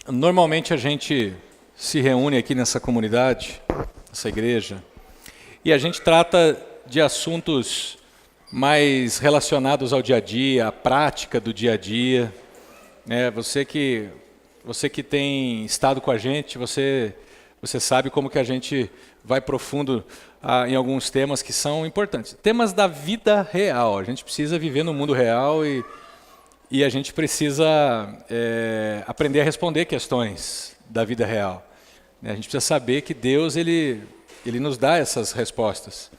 Normalmente a gente se reúne aqui nessa comunidade, nessa igreja, e a gente trata de assuntos mais relacionados ao dia a dia, à prática do dia a dia. Você que tem estado com a gente, você sabe como que a gente vai profundo em alguns temas que são importantes. Temas da vida real. A gente precisa viver no mundo real e a gente precisa aprender a responder questões da vida real. A gente precisa saber que Deus ele nos dá essas respostas.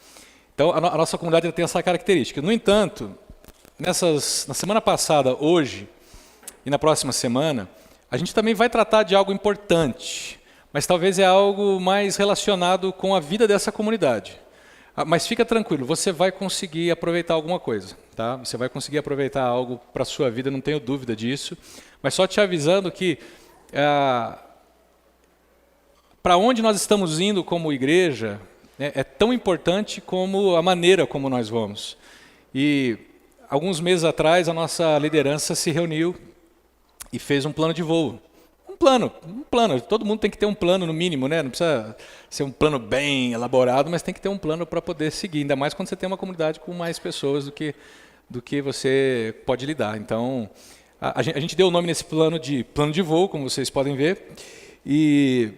Então, a nossa comunidade tem essa característica. No entanto, na semana passada, hoje e na próxima semana, a gente também vai tratar de algo importante, mas talvez é algo mais relacionado com a vida dessa comunidade. Mas fica tranquilo, você vai conseguir aproveitar alguma coisa, tá? Você vai conseguir aproveitar algo para a sua vida, não tenho dúvida disso. Mas só te avisando que para onde nós estamos indo como igreja é tão importante como a maneira como nós vamos. E alguns meses atrás a nossa liderança se reuniu e fez um plano de voo. Um plano. Todo mundo tem que ter um plano no mínimo, né? Não precisa ser um plano bem elaborado, mas tem que ter um plano para poder seguir. Ainda mais quando você tem uma comunidade com mais pessoas do que você pode lidar. Então, a gente deu o nome nesse plano de voo, como vocês podem ver. E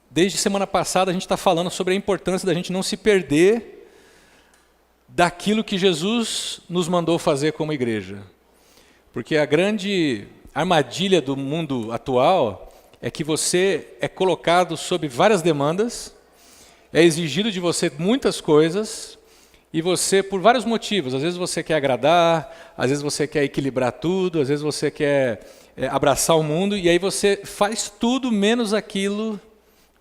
desde semana passada a gente está falando sobre a importância da gente não se perder daquilo que Jesus nos mandou fazer como igreja. Porque a grande armadilha do mundo atual é que você é colocado sob várias demandas, é exigido de você muitas coisas, e você, por vários motivos, às vezes você quer agradar, às vezes você quer equilibrar tudo, às vezes você quer abraçar o mundo, e aí você faz tudo menos aquilo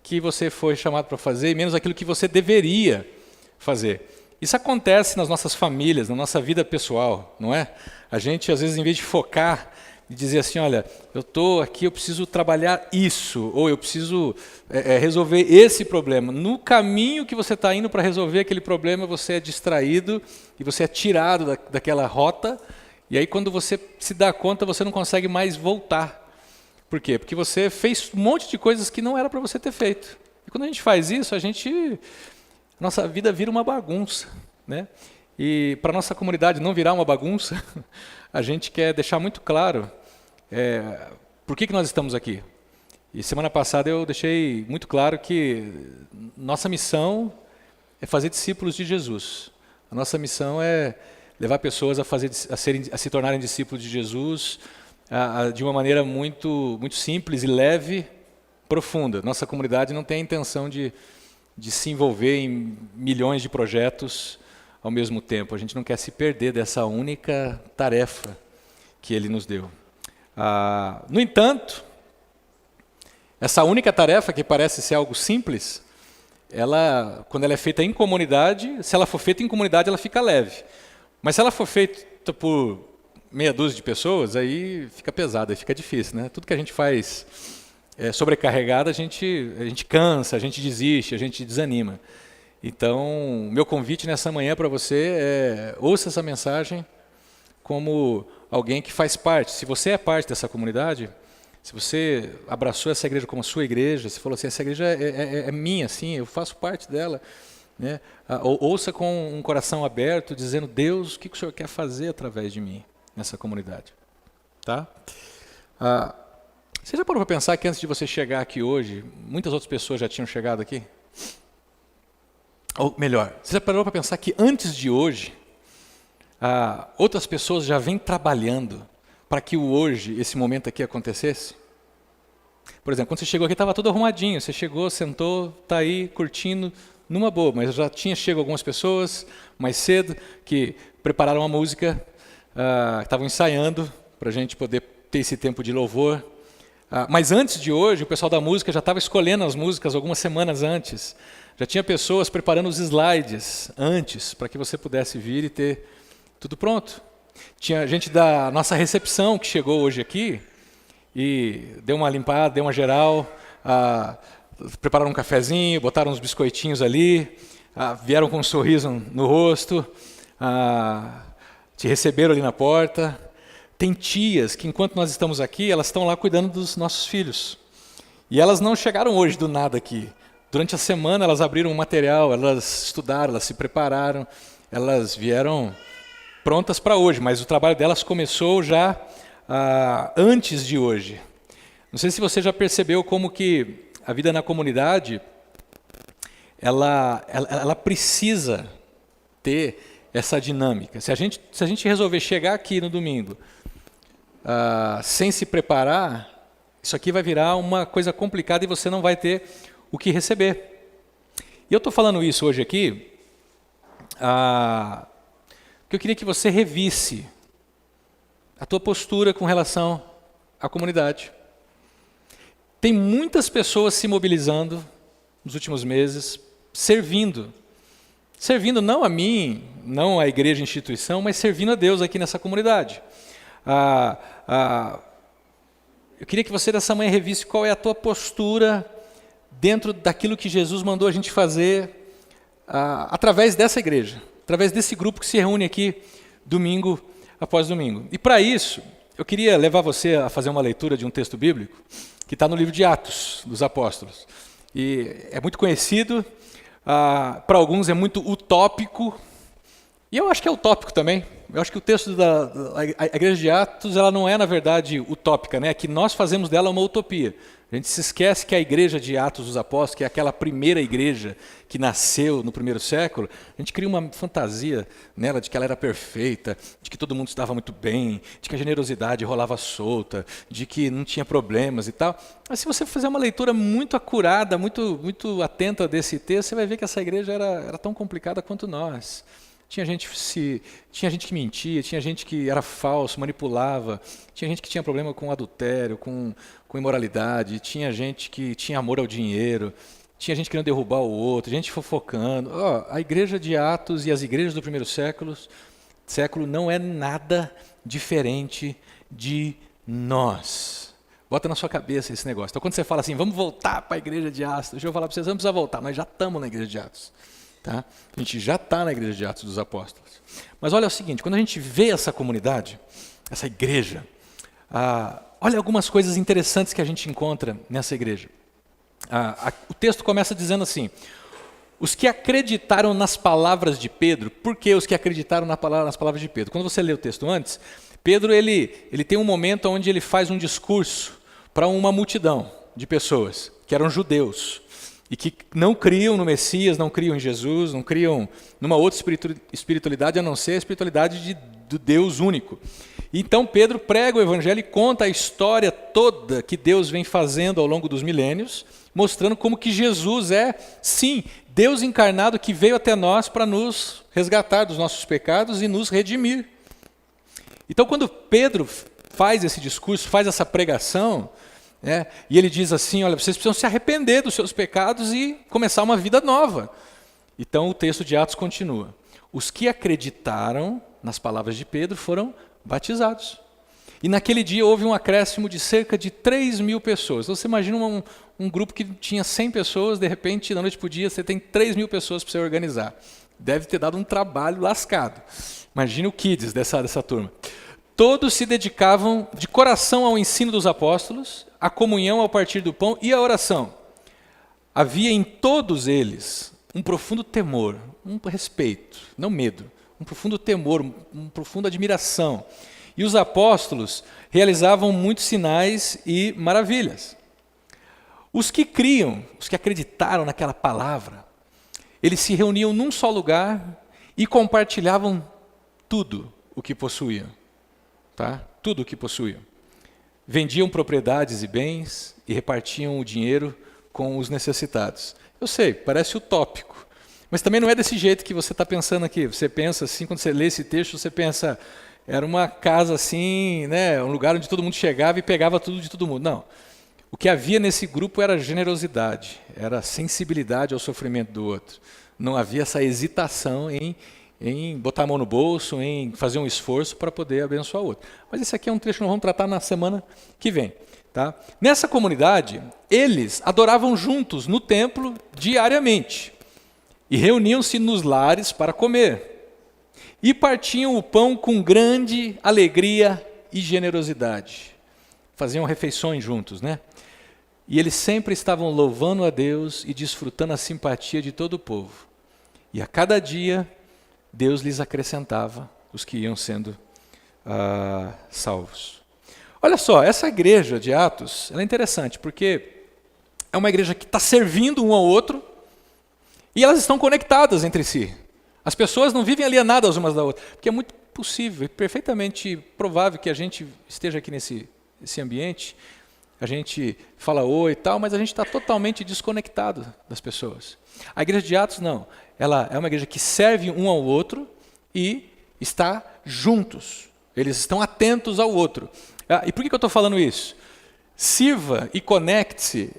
que você foi chamado para fazer, e menos aquilo que você deveria fazer. Isso acontece nas nossas famílias, na nossa vida pessoal, não é? A gente, às vezes, em vez de focar e dizer assim, olha, eu estou aqui, eu preciso trabalhar isso, ou eu preciso resolver esse problema. No caminho que você está indo para resolver aquele problema, você é distraído e você é tirado daquela rota, e aí quando você se dá conta, você não consegue mais voltar. Por quê? Porque você fez um monte de coisas que não era para você ter feito. E quando a gente faz isso, nossa vida vira uma bagunça, né? E para a nossa comunidade não virar uma bagunça, a gente quer deixar muito claro por que nós estamos aqui. E semana passada eu deixei muito claro que nossa missão é fazer discípulos de Jesus. A nossa missão é levar pessoas a se tornarem discípulos de Jesus de uma maneira muito, muito simples e leve, profunda. Nossa comunidade não tem a intenção de se envolver em milhões de projetos ao mesmo tempo. A gente não quer se perder dessa única tarefa que Ele nos deu. No entanto, essa única tarefa, que parece ser algo simples, quando ela é feita em comunidade, se ela for feita em comunidade, ela fica leve. Mas se ela for feita por meia dúzia de pessoas, aí fica pesado, aí fica difícil, né? Tudo que a gente faz sobrecarregado, a gente cansa, a gente desiste, a gente desanima. Então, meu convite nessa manhã para você ouça essa mensagem como alguém que faz parte. Se você é parte dessa comunidade, se você abraçou essa igreja como sua igreja, se falou assim, essa igreja é minha, sim, eu faço parte dela, né? Ouça com um coração aberto, dizendo, Deus, o que o Senhor quer fazer através de mim nessa comunidade? Tá? Você já parou para pensar que antes de você chegar aqui hoje, muitas outras pessoas já tinham chegado aqui? Ou melhor, você já parou para pensar que antes de hoje, outras pessoas já vêm trabalhando para que o hoje, esse momento aqui acontecesse? Por exemplo, quando você chegou aqui estava tudo arrumadinho, você chegou, sentou, está aí curtindo, numa boa, mas já tinha chegado algumas pessoas mais cedo que prepararam uma música, estavam ensaiando para a gente poder ter esse tempo de louvor. Mas antes de hoje, o pessoal da música já estava escolhendo as músicas algumas semanas antes. Já tinha pessoas preparando os slides antes, para que você pudesse vir e ter tudo pronto. Tinha gente da nossa recepção que chegou hoje aqui e deu uma limpada, deu uma geral, prepararam um cafezinho, botaram uns biscoitinhos ali, vieram com um sorriso no rosto, te receberam ali na porta. Tem tias que, enquanto nós estamos aqui, elas estão lá cuidando dos nossos filhos. E elas não chegaram hoje do nada aqui. Durante a semana elas abriram um material, elas estudaram, elas se prepararam, elas vieram prontas para hoje, mas o trabalho delas começou já antes de hoje. Não sei se você já percebeu como que a vida na comunidade, ela precisa ter essa dinâmica. Se a gente resolver chegar aqui no domingo sem se preparar, isso aqui vai virar uma coisa complicada e você não vai ter o que receber. E eu estou falando isso hoje aqui, porque eu queria que você revisse a tua postura com relação à comunidade. Tem muitas pessoas se mobilizando nos últimos meses, servindo não a mim, não à igreja instituição, mas servindo a Deus aqui nessa comunidade. Eu queria que você dessa manhã revisse qual é a tua postura dentro daquilo que Jesus mandou a gente fazer através dessa igreja, através desse grupo que se reúne aqui domingo após domingo. E para isso, eu queria levar você a fazer uma leitura de um texto bíblico que está no livro de Atos dos Apóstolos. E é muito conhecido, para alguns é muito utópico, e eu acho que é utópico também. Eu acho que o texto da Igreja de Atos, ela não é, na verdade, utópica, né? É que nós fazemos dela uma utopia. A gente se esquece que a Igreja de Atos dos Apóstolos, que é aquela primeira igreja que nasceu no primeiro século, a gente cria uma fantasia nela de que ela era perfeita, de que todo mundo estava muito bem, de que a generosidade rolava solta, de que não tinha problemas e tal. Mas se você fizer uma leitura muito acurada, muito atenta desse texto, você vai ver que essa igreja era tão complicada quanto nós. Tinha gente que mentia, tinha gente que era falso, manipulava, tinha gente que tinha problema com adultério, com imoralidade, tinha gente que tinha amor ao dinheiro, tinha gente querendo derrubar o outro, gente fofocando. A igreja de Atos e as igrejas do primeiro século não é nada diferente de nós. Bota na sua cabeça esse negócio. Então, quando você fala assim, vamos voltar para a igreja de Atos, deixa eu falar para vocês, não precisa voltar, nós já estamos na igreja de Atos. Tá? A gente já está na igreja de Atos dos Apóstolos. Mas olha o seguinte, quando a gente vê essa comunidade, essa igreja, olha algumas coisas interessantes que a gente encontra nessa igreja. O texto começa dizendo assim, os que acreditaram nas palavras de Pedro. Por que os que acreditaram nas palavras de Pedro? Quando você lê o texto antes, Pedro ele tem um momento onde ele faz um discurso para uma multidão de pessoas, que eram judeus, e que não criam no Messias, não criam em Jesus, não criam numa outra espiritualidade a não ser a espiritualidade do Deus único. Então Pedro prega o evangelho e conta a história toda que Deus vem fazendo ao longo dos milênios, mostrando como que Jesus é, sim, Deus encarnado que veio até nós para nos resgatar dos nossos pecados e nos redimir. Então quando Pedro faz esse discurso, faz essa pregação, e ele diz assim, olha, vocês precisam se arrepender dos seus pecados e começar uma vida nova. Então o texto de Atos continua. Os que acreditaram nas palavras de Pedro foram batizados. E naquele dia houve um acréscimo de cerca de 3.000 pessoas. Então, você imagina um grupo que tinha 100 pessoas, de repente, da noite para o dia, você tem 3.000 pessoas para você organizar. Deve ter dado um trabalho lascado. Imagina o kids dessa turma. Todos se dedicavam de coração ao ensino dos apóstolos, à comunhão ao partir do pão e à oração. Havia em todos eles um profundo temor, um respeito, não medo, um profundo temor, uma profunda admiração. E os apóstolos realizavam muitos sinais e maravilhas. Os que criam, os que acreditaram naquela palavra, eles se reuniam num só lugar e compartilhavam tudo o que possuíam. Tá? Tudo o que possuíam. Vendiam propriedades e bens e repartiam o dinheiro com os necessitados. Eu sei, parece utópico, mas também não é desse jeito que você está pensando aqui. Você pensa assim, quando você lê esse texto, você pensa, era uma casa assim, né, um lugar onde todo mundo chegava e pegava tudo de todo mundo. Não. O que havia nesse grupo era generosidade, era sensibilidade ao sofrimento do outro. Não havia essa hesitação em botar a mão no bolso, em fazer um esforço para poder abençoar o outro. Mas esse aqui é um trecho que nós vamos tratar na semana que vem. Tá? Nessa comunidade, eles adoravam juntos no templo diariamente e reuniam-se nos lares para comer. E partiam o pão com grande alegria e generosidade. Faziam refeições juntos, né? E eles sempre estavam louvando a Deus e desfrutando a simpatia de todo o povo. E a cada dia, Deus lhes acrescentava os que iam sendo salvos. Olha só, essa igreja de Atos, ela é interessante, porque é uma igreja que está servindo um ao outro e elas estão conectadas entre si. As pessoas não vivem alienadas umas da outra, porque é muito possível, perfeitamente provável que a gente esteja aqui nesse ambiente, a gente fala oi e tal, mas a gente está totalmente desconectado das pessoas. A igreja de Atos não, ela é uma igreja que serve um ao outro e está juntos, eles estão atentos ao outro. E por que eu estou falando isso? Sirva e conecte-se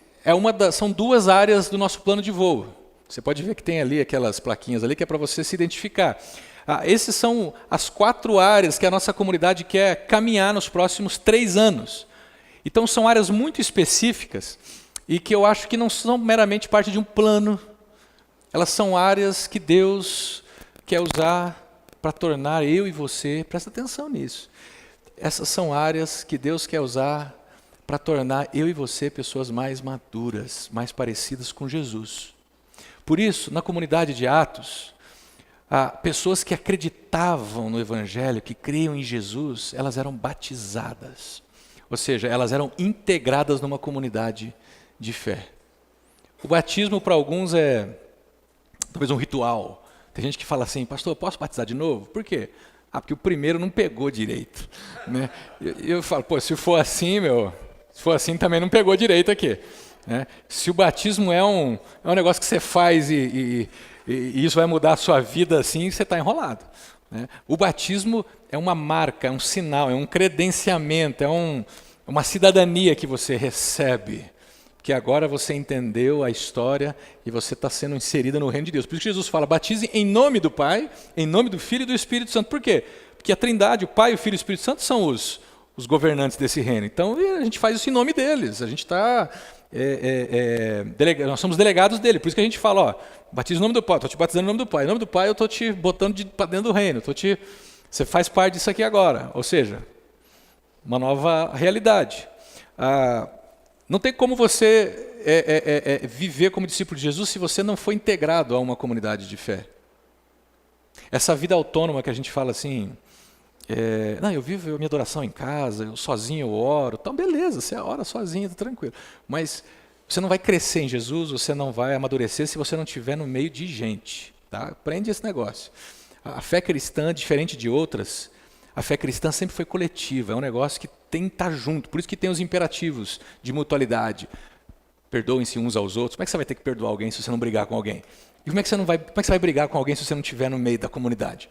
são duas áreas do nosso plano de voo. Você pode ver que tem ali aquelas plaquinhas ali que é para você se identificar. Essas são as 4 áreas que a nossa comunidade quer caminhar nos próximos 3 anos. Então são áreas muito específicas e que eu acho que não são meramente parte de um plano. Elas são áreas que Deus quer usar para tornar eu e você, presta atenção nisso. Essas são áreas que Deus quer usar para tornar eu e você pessoas mais maduras, mais parecidas com Jesus. Por isso, na comunidade de Atos, pessoas que acreditavam no Evangelho, que criam em Jesus, elas eram batizadas. Ou seja, elas eram integradas numa comunidade de fé. O batismo para alguns é talvez um ritual. Tem gente que fala assim, pastor, eu posso batizar de novo? Por quê? Porque o primeiro não pegou direito. Né? Eu falo, se for assim, se for assim também não pegou direito aqui. Né? Se o batismo é um negócio que você faz e isso vai mudar a sua vida assim, você está enrolado. Né? O batismo é uma marca, é um sinal, é um credenciamento, é uma cidadania que você recebe. Que agora você entendeu a história e você está sendo inserida no reino de Deus. Por isso que Jesus fala, batize em nome do Pai, em nome do Filho e do Espírito Santo. Por quê? Porque a Trindade, o Pai, o Filho e o Espírito Santo são os governantes desse reino. Então a gente faz isso em nome deles. A gente está... nós somos delegados dele. Por isso que a gente fala, batiza em nome do Pai, estou te batizando em nome do Pai. Em nome do Pai eu estou te botando para dentro do reino. Você faz parte disso aqui agora. Ou seja, uma nova realidade. Não tem como você viver como discípulo de Jesus se você não for integrado a uma comunidade de fé. Essa vida autônoma que a gente fala assim, eu vivo a minha adoração em casa, eu sozinho eu oro, então beleza, você ora sozinho, está tranquilo. Mas você não vai crescer em Jesus, você não vai amadurecer se você não estiver no meio de gente. Tá? Aprende esse negócio. A fé cristã, diferente de outras, a fé cristã sempre foi coletiva, é um negócio que tem que estar junto, por isso que tem os imperativos de mutualidade. Perdoem-se uns aos outros. Como é que você vai ter que perdoar alguém se você não brigar com alguém? E como é que você vai brigar com alguém se você não estiver no meio da comunidade?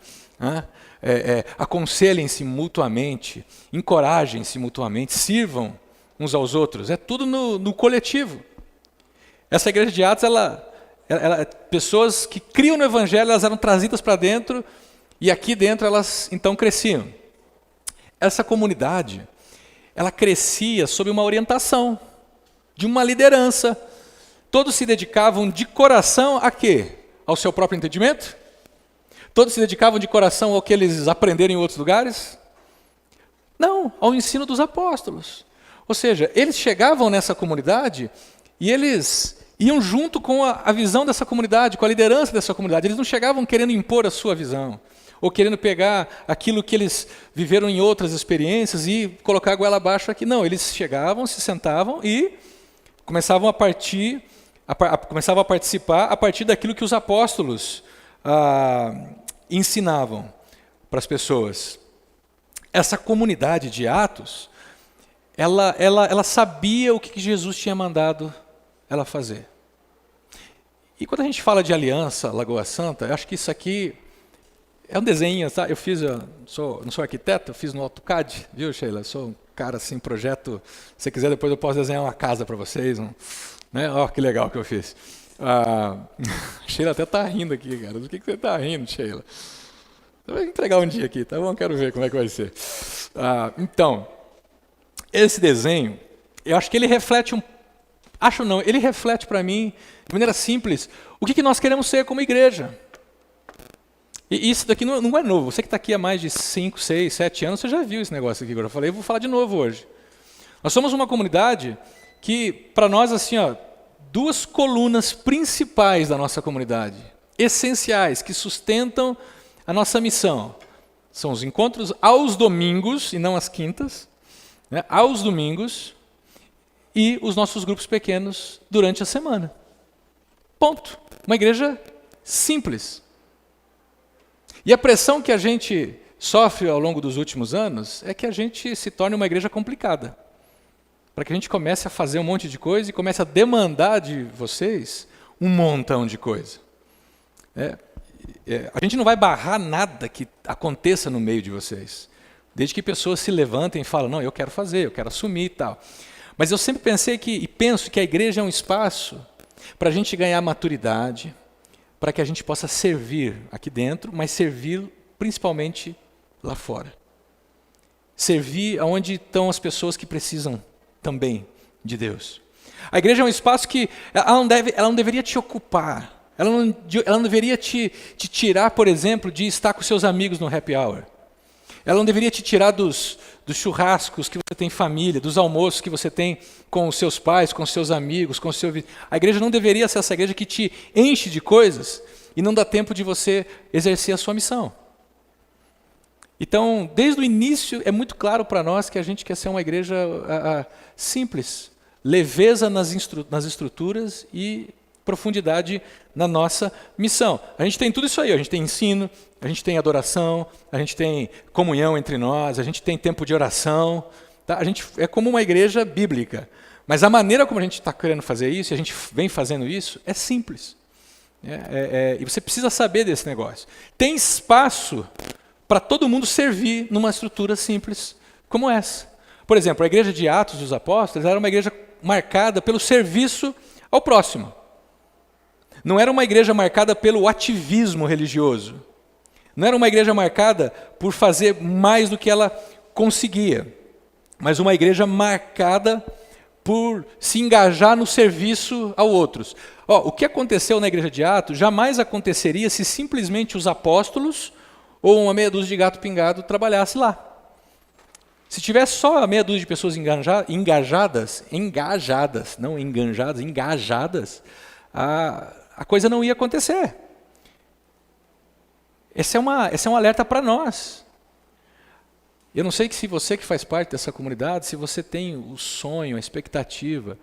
Aconselhem-se mutuamente, encorajem-se mutuamente, sirvam uns aos outros. É tudo no coletivo. Essa igreja de Atos, pessoas que criam no Evangelho, elas eram trazidas para dentro e aqui dentro elas então cresciam. Essa comunidade, ela crescia sob uma orientação de uma liderança. Todos se dedicavam de coração a quê? Ao seu próprio entendimento? Todos se dedicavam de coração ao que eles aprenderam em outros lugares? Não, ao ensino dos apóstolos. Ou seja, eles chegavam nessa comunidade e eles iam junto com a visão dessa comunidade, com a liderança dessa comunidade. Eles não chegavam querendo impor a sua visão, ou querendo pegar aquilo que eles viveram em outras experiências e colocar a goela abaixo aqui. Não, eles chegavam, se sentavam e começavam a participar a partir daquilo que os apóstolos ensinavam para as pessoas. Essa comunidade de Atos, ela sabia o que Jesus tinha mandado ela fazer. E quando a gente fala de aliança, Lagoa Santa, eu acho que isso aqui é um desenho, tá? Eu não sou arquiteto, eu fiz no AutoCAD, viu, Sheila? Eu sou um cara assim, projeto, se você quiser depois eu posso desenhar uma casa para vocês, né? Ó, que legal que eu fiz. Sheila até está rindo aqui, cara. Do que você está rindo, Sheila? Você vai entregar um dia aqui, tá bom? Quero ver como é que vai ser. Então, esse desenho, eu acho que ele reflete ele reflete para mim, de maneira simples, o que nós queremos ser como igreja. E isso daqui não é novo. Você que está aqui há mais de 5, 6, 7 anos, você já viu esse negócio aqui que eu falei. Eu vou falar de novo hoje. Nós somos uma comunidade que, para nós, assim, ó, duas colunas principais da nossa comunidade, essenciais, que sustentam a nossa missão, são os encontros aos domingos, e não às quintas, né, aos domingos, e os nossos grupos pequenos durante a semana. Ponto. Uma igreja simples. E a pressão que a gente sofre ao longo dos últimos anos é que a gente se torne uma igreja complicada. Para que a gente comece a fazer um monte de coisa e comece a demandar de vocês um montão de coisa. A gente não vai barrar nada que aconteça no meio de vocês. Desde que pessoas se levantem e falam, não, eu quero fazer, eu quero assumir e tal. Mas eu sempre pensei e penso que a igreja é um espaço para a gente ganhar maturidade, para que a gente possa servir aqui dentro, mas servir principalmente lá fora. Servir aonde estão as pessoas que precisam também de Deus. A igreja é um espaço que ela não deveria te ocupar, ela não deveria te tirar, por exemplo, de estar com seus amigos no happy hour. Ela não deveria te tirar dos churrascos que você tem em família, dos almoços que você tem com os seus pais, com os seus amigos, com o seu... A igreja não deveria ser essa igreja que te enche de coisas e não dá tempo de você exercer a sua missão. Então, desde o início, é muito claro para nós que a gente quer ser uma igreja simples, leveza nas estruturas e profundidade na nossa missão. A gente tem tudo isso aí, a gente tem ensino, a gente tem adoração, a gente tem comunhão entre nós, a gente tem tempo de oração. Tá? A gente é como uma igreja bíblica. Mas a maneira como a gente está querendo fazer isso, e a gente vem fazendo isso, é simples. E você precisa saber desse negócio. Tem espaço para todo mundo servir numa estrutura simples como essa. Por exemplo, a igreja de Atos dos Apóstolos era uma igreja marcada pelo serviço ao próximo. Não era uma igreja marcada pelo ativismo religioso. Não era uma igreja marcada por fazer mais do que ela conseguia. Mas uma igreja marcada por se engajar no serviço a outros. O que aconteceu na igreja de Atos jamais aconteceria se simplesmente os apóstolos ou uma meia dúzia de gato pingado trabalhasse lá. Se tivesse só a meia dúzia de pessoas engajadas, não enganjadas, engajadas, a coisa não ia acontecer. Esse é um alerta para nós. Eu não sei se você que faz parte dessa comunidade, se você tem o sonho, a expectativa,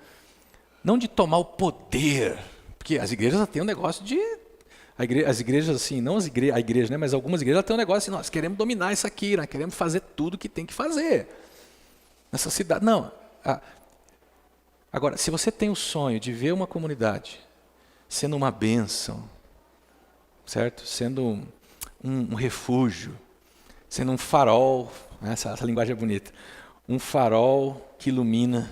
não de tomar o poder, porque as igrejas têm um negócio de... As igrejas, assim, não a igreja, né, mas algumas igrejas têm um negócio assim, nós queremos dominar isso aqui, nós queremos fazer tudo que tem que fazer nessa cidade. Não. Agora, se você tem o sonho de ver uma comunidade sendo uma bênção, certo? Sendo um refúgio, sendo um farol, essa linguagem é bonita, um farol que ilumina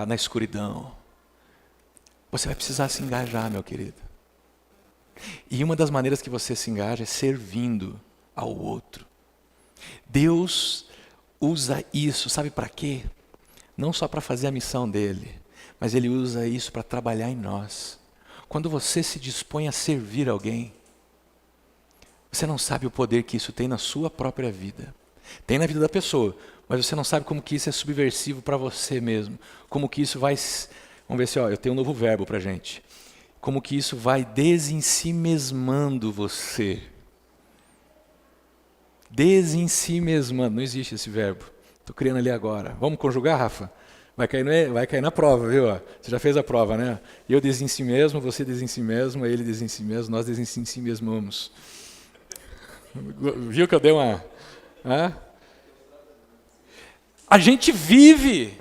na escuridão, você vai precisar se engajar, meu querido. E uma das maneiras que você se engaja é servindo ao outro. Deus usa isso, sabe para quê? Não só para fazer a missão dele, mas ele usa isso para trabalhar em nós. Quando você se dispõe a servir alguém, você não sabe o poder que isso tem na sua própria vida. Tem na vida da pessoa, mas você não sabe como que isso é subversivo para você mesmo. Como que isso vai... Vamos ver se eu tenho um novo verbo para a gente. Como que isso vai desensimesmando você. Desensimesmando, não existe esse verbo. Estou criando ali agora. Vamos conjugar, Rafa? Vai cair na prova, viu? Você já fez a prova, né? Eu desensimesmo, você desensimesmo, ele desensimesmo, nós desensimesmamos. Viu que eu dei uma... A gente vive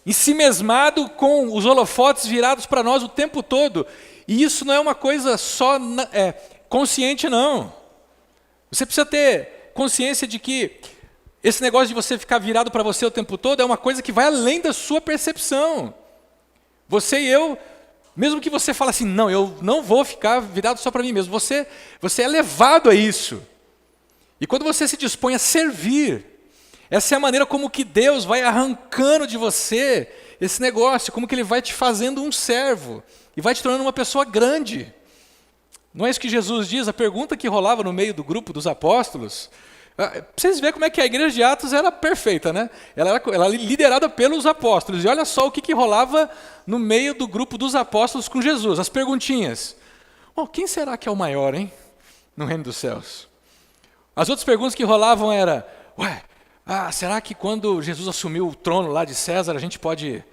ensimesmado com os holofotes virados para nós o tempo todo. E isso não é uma coisa só consciente, não. Você precisa ter consciência de que esse negócio de você ficar virado para você o tempo todo é uma coisa que vai além da sua percepção. Você e eu, mesmo que você fale assim, não, eu não vou ficar virado só para mim mesmo. Você é levado a isso. E quando você se dispõe a servir, essa é a maneira como que Deus vai arrancando de você esse negócio, como que Ele vai te fazendo um servo e vai te tornando uma pessoa grande. Não é isso que Jesus diz? A pergunta que rolava no meio do grupo dos apóstolos, pra vocês verem como é que a igreja de Atos era perfeita, né? Ela era liderada pelos apóstolos. E olha só o que rolava no meio do grupo dos apóstolos com Jesus. As perguntinhas. Quem será que é o maior, hein? No reino dos céus. As outras perguntas que rolavam era, será que quando Jesus assumiu o trono lá de César, a gente pode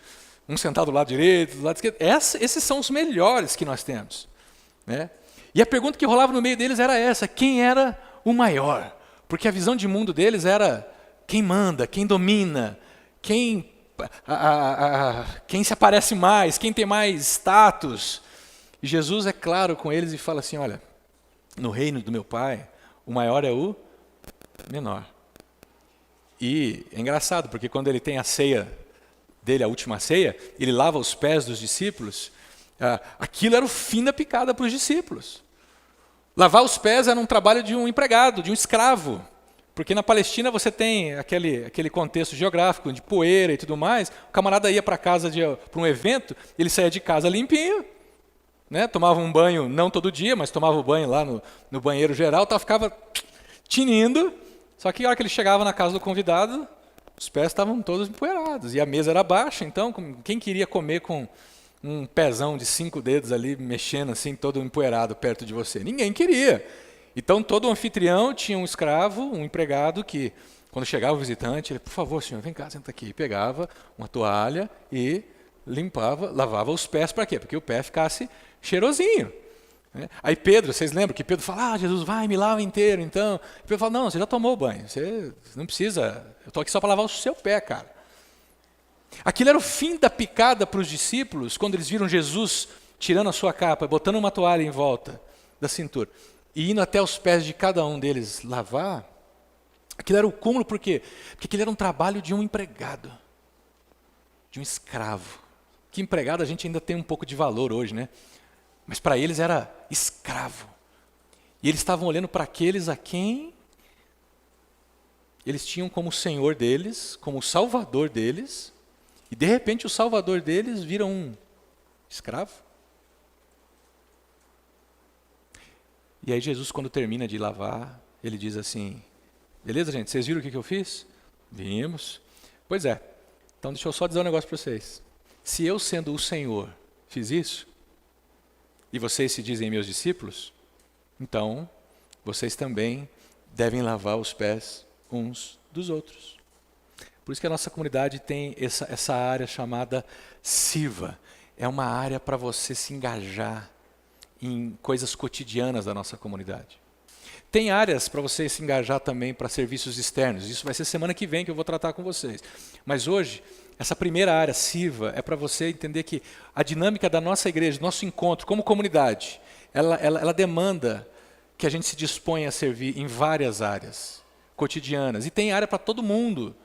um sentar do lado direito, do lado esquerdo? Esses são os melhores que nós temos, né? E a pergunta que rolava no meio deles era essa: quem era o maior? Porque a visão de mundo deles era quem manda, quem domina, quem se aparece mais, quem tem mais status. E Jesus é claro com eles e fala assim: olha, no reino do meu Pai, o maior é o menor. E é engraçado, porque quando ele tem a ceia dele, a última ceia, ele lava os pés dos discípulos. Aquilo era o fim da picada para os discípulos. Lavar os pés era um trabalho de um empregado, de um escravo. Porque na Palestina você tem aquele contexto geográfico de poeira e tudo mais. O camarada ia para casa para um evento, ele saía de casa limpinho, né? Tomava um banho, não todo dia, mas tomava o banho lá no banheiro geral, ficava tinindo. Só que a hora que ele chegava na casa do convidado, os pés estavam todos empoeirados. E a mesa era baixa, então quem queria comer com um pezão de 5 dedos ali, mexendo assim, todo empoeirado perto de você? Ninguém queria. Então todo anfitrião tinha um escravo, um empregado que, quando chegava o visitante, ele, por favor, senhor, vem cá, senta aqui. E pegava uma toalha e limpava, lavava os pés. Para quê? Porque o pé ficasse cheirosinho. Aí Pedro, vocês lembram que Pedro fala: Jesus, vai, me lava inteiro, então. E Pedro fala: não, você já tomou banho, você não precisa, eu estou aqui só para lavar o seu pé, cara. Aquilo era o fim da picada para os discípulos, quando eles viram Jesus tirando a sua capa, botando uma toalha em volta da cintura, e indo até os pés de cada um deles lavar. Aquilo era o cúmulo, por quê? Porque aquilo era um trabalho de um empregado, de um escravo. Que empregado a gente ainda tem um pouco de valor hoje, né? Mas para eles era escravo. E eles estavam olhando para aqueles a quem eles tinham como Senhor deles, como Salvador deles, e de repente o Salvador deles vira um escravo. E aí Jesus, quando termina de lavar, ele diz assim: beleza, gente, vocês viram o que eu fiz? Vimos. Pois é, então deixa eu só dizer um negócio para vocês. Se eu, sendo o Senhor, fiz isso, e vocês se dizem meus discípulos, então vocês também devem lavar os pés uns dos outros. Por isso que a nossa comunidade tem essa área chamada Siva. É uma área para você se engajar em coisas cotidianas da nossa comunidade. Tem áreas para você se engajar também para serviços externos. Isso vai ser semana que vem que eu vou tratar com vocês. Mas hoje, essa primeira área, Siva, é para você entender que a dinâmica da nossa igreja, nosso encontro como comunidade, ela demanda que a gente se disponha a servir em várias áreas cotidianas. E tem área para todo mundo.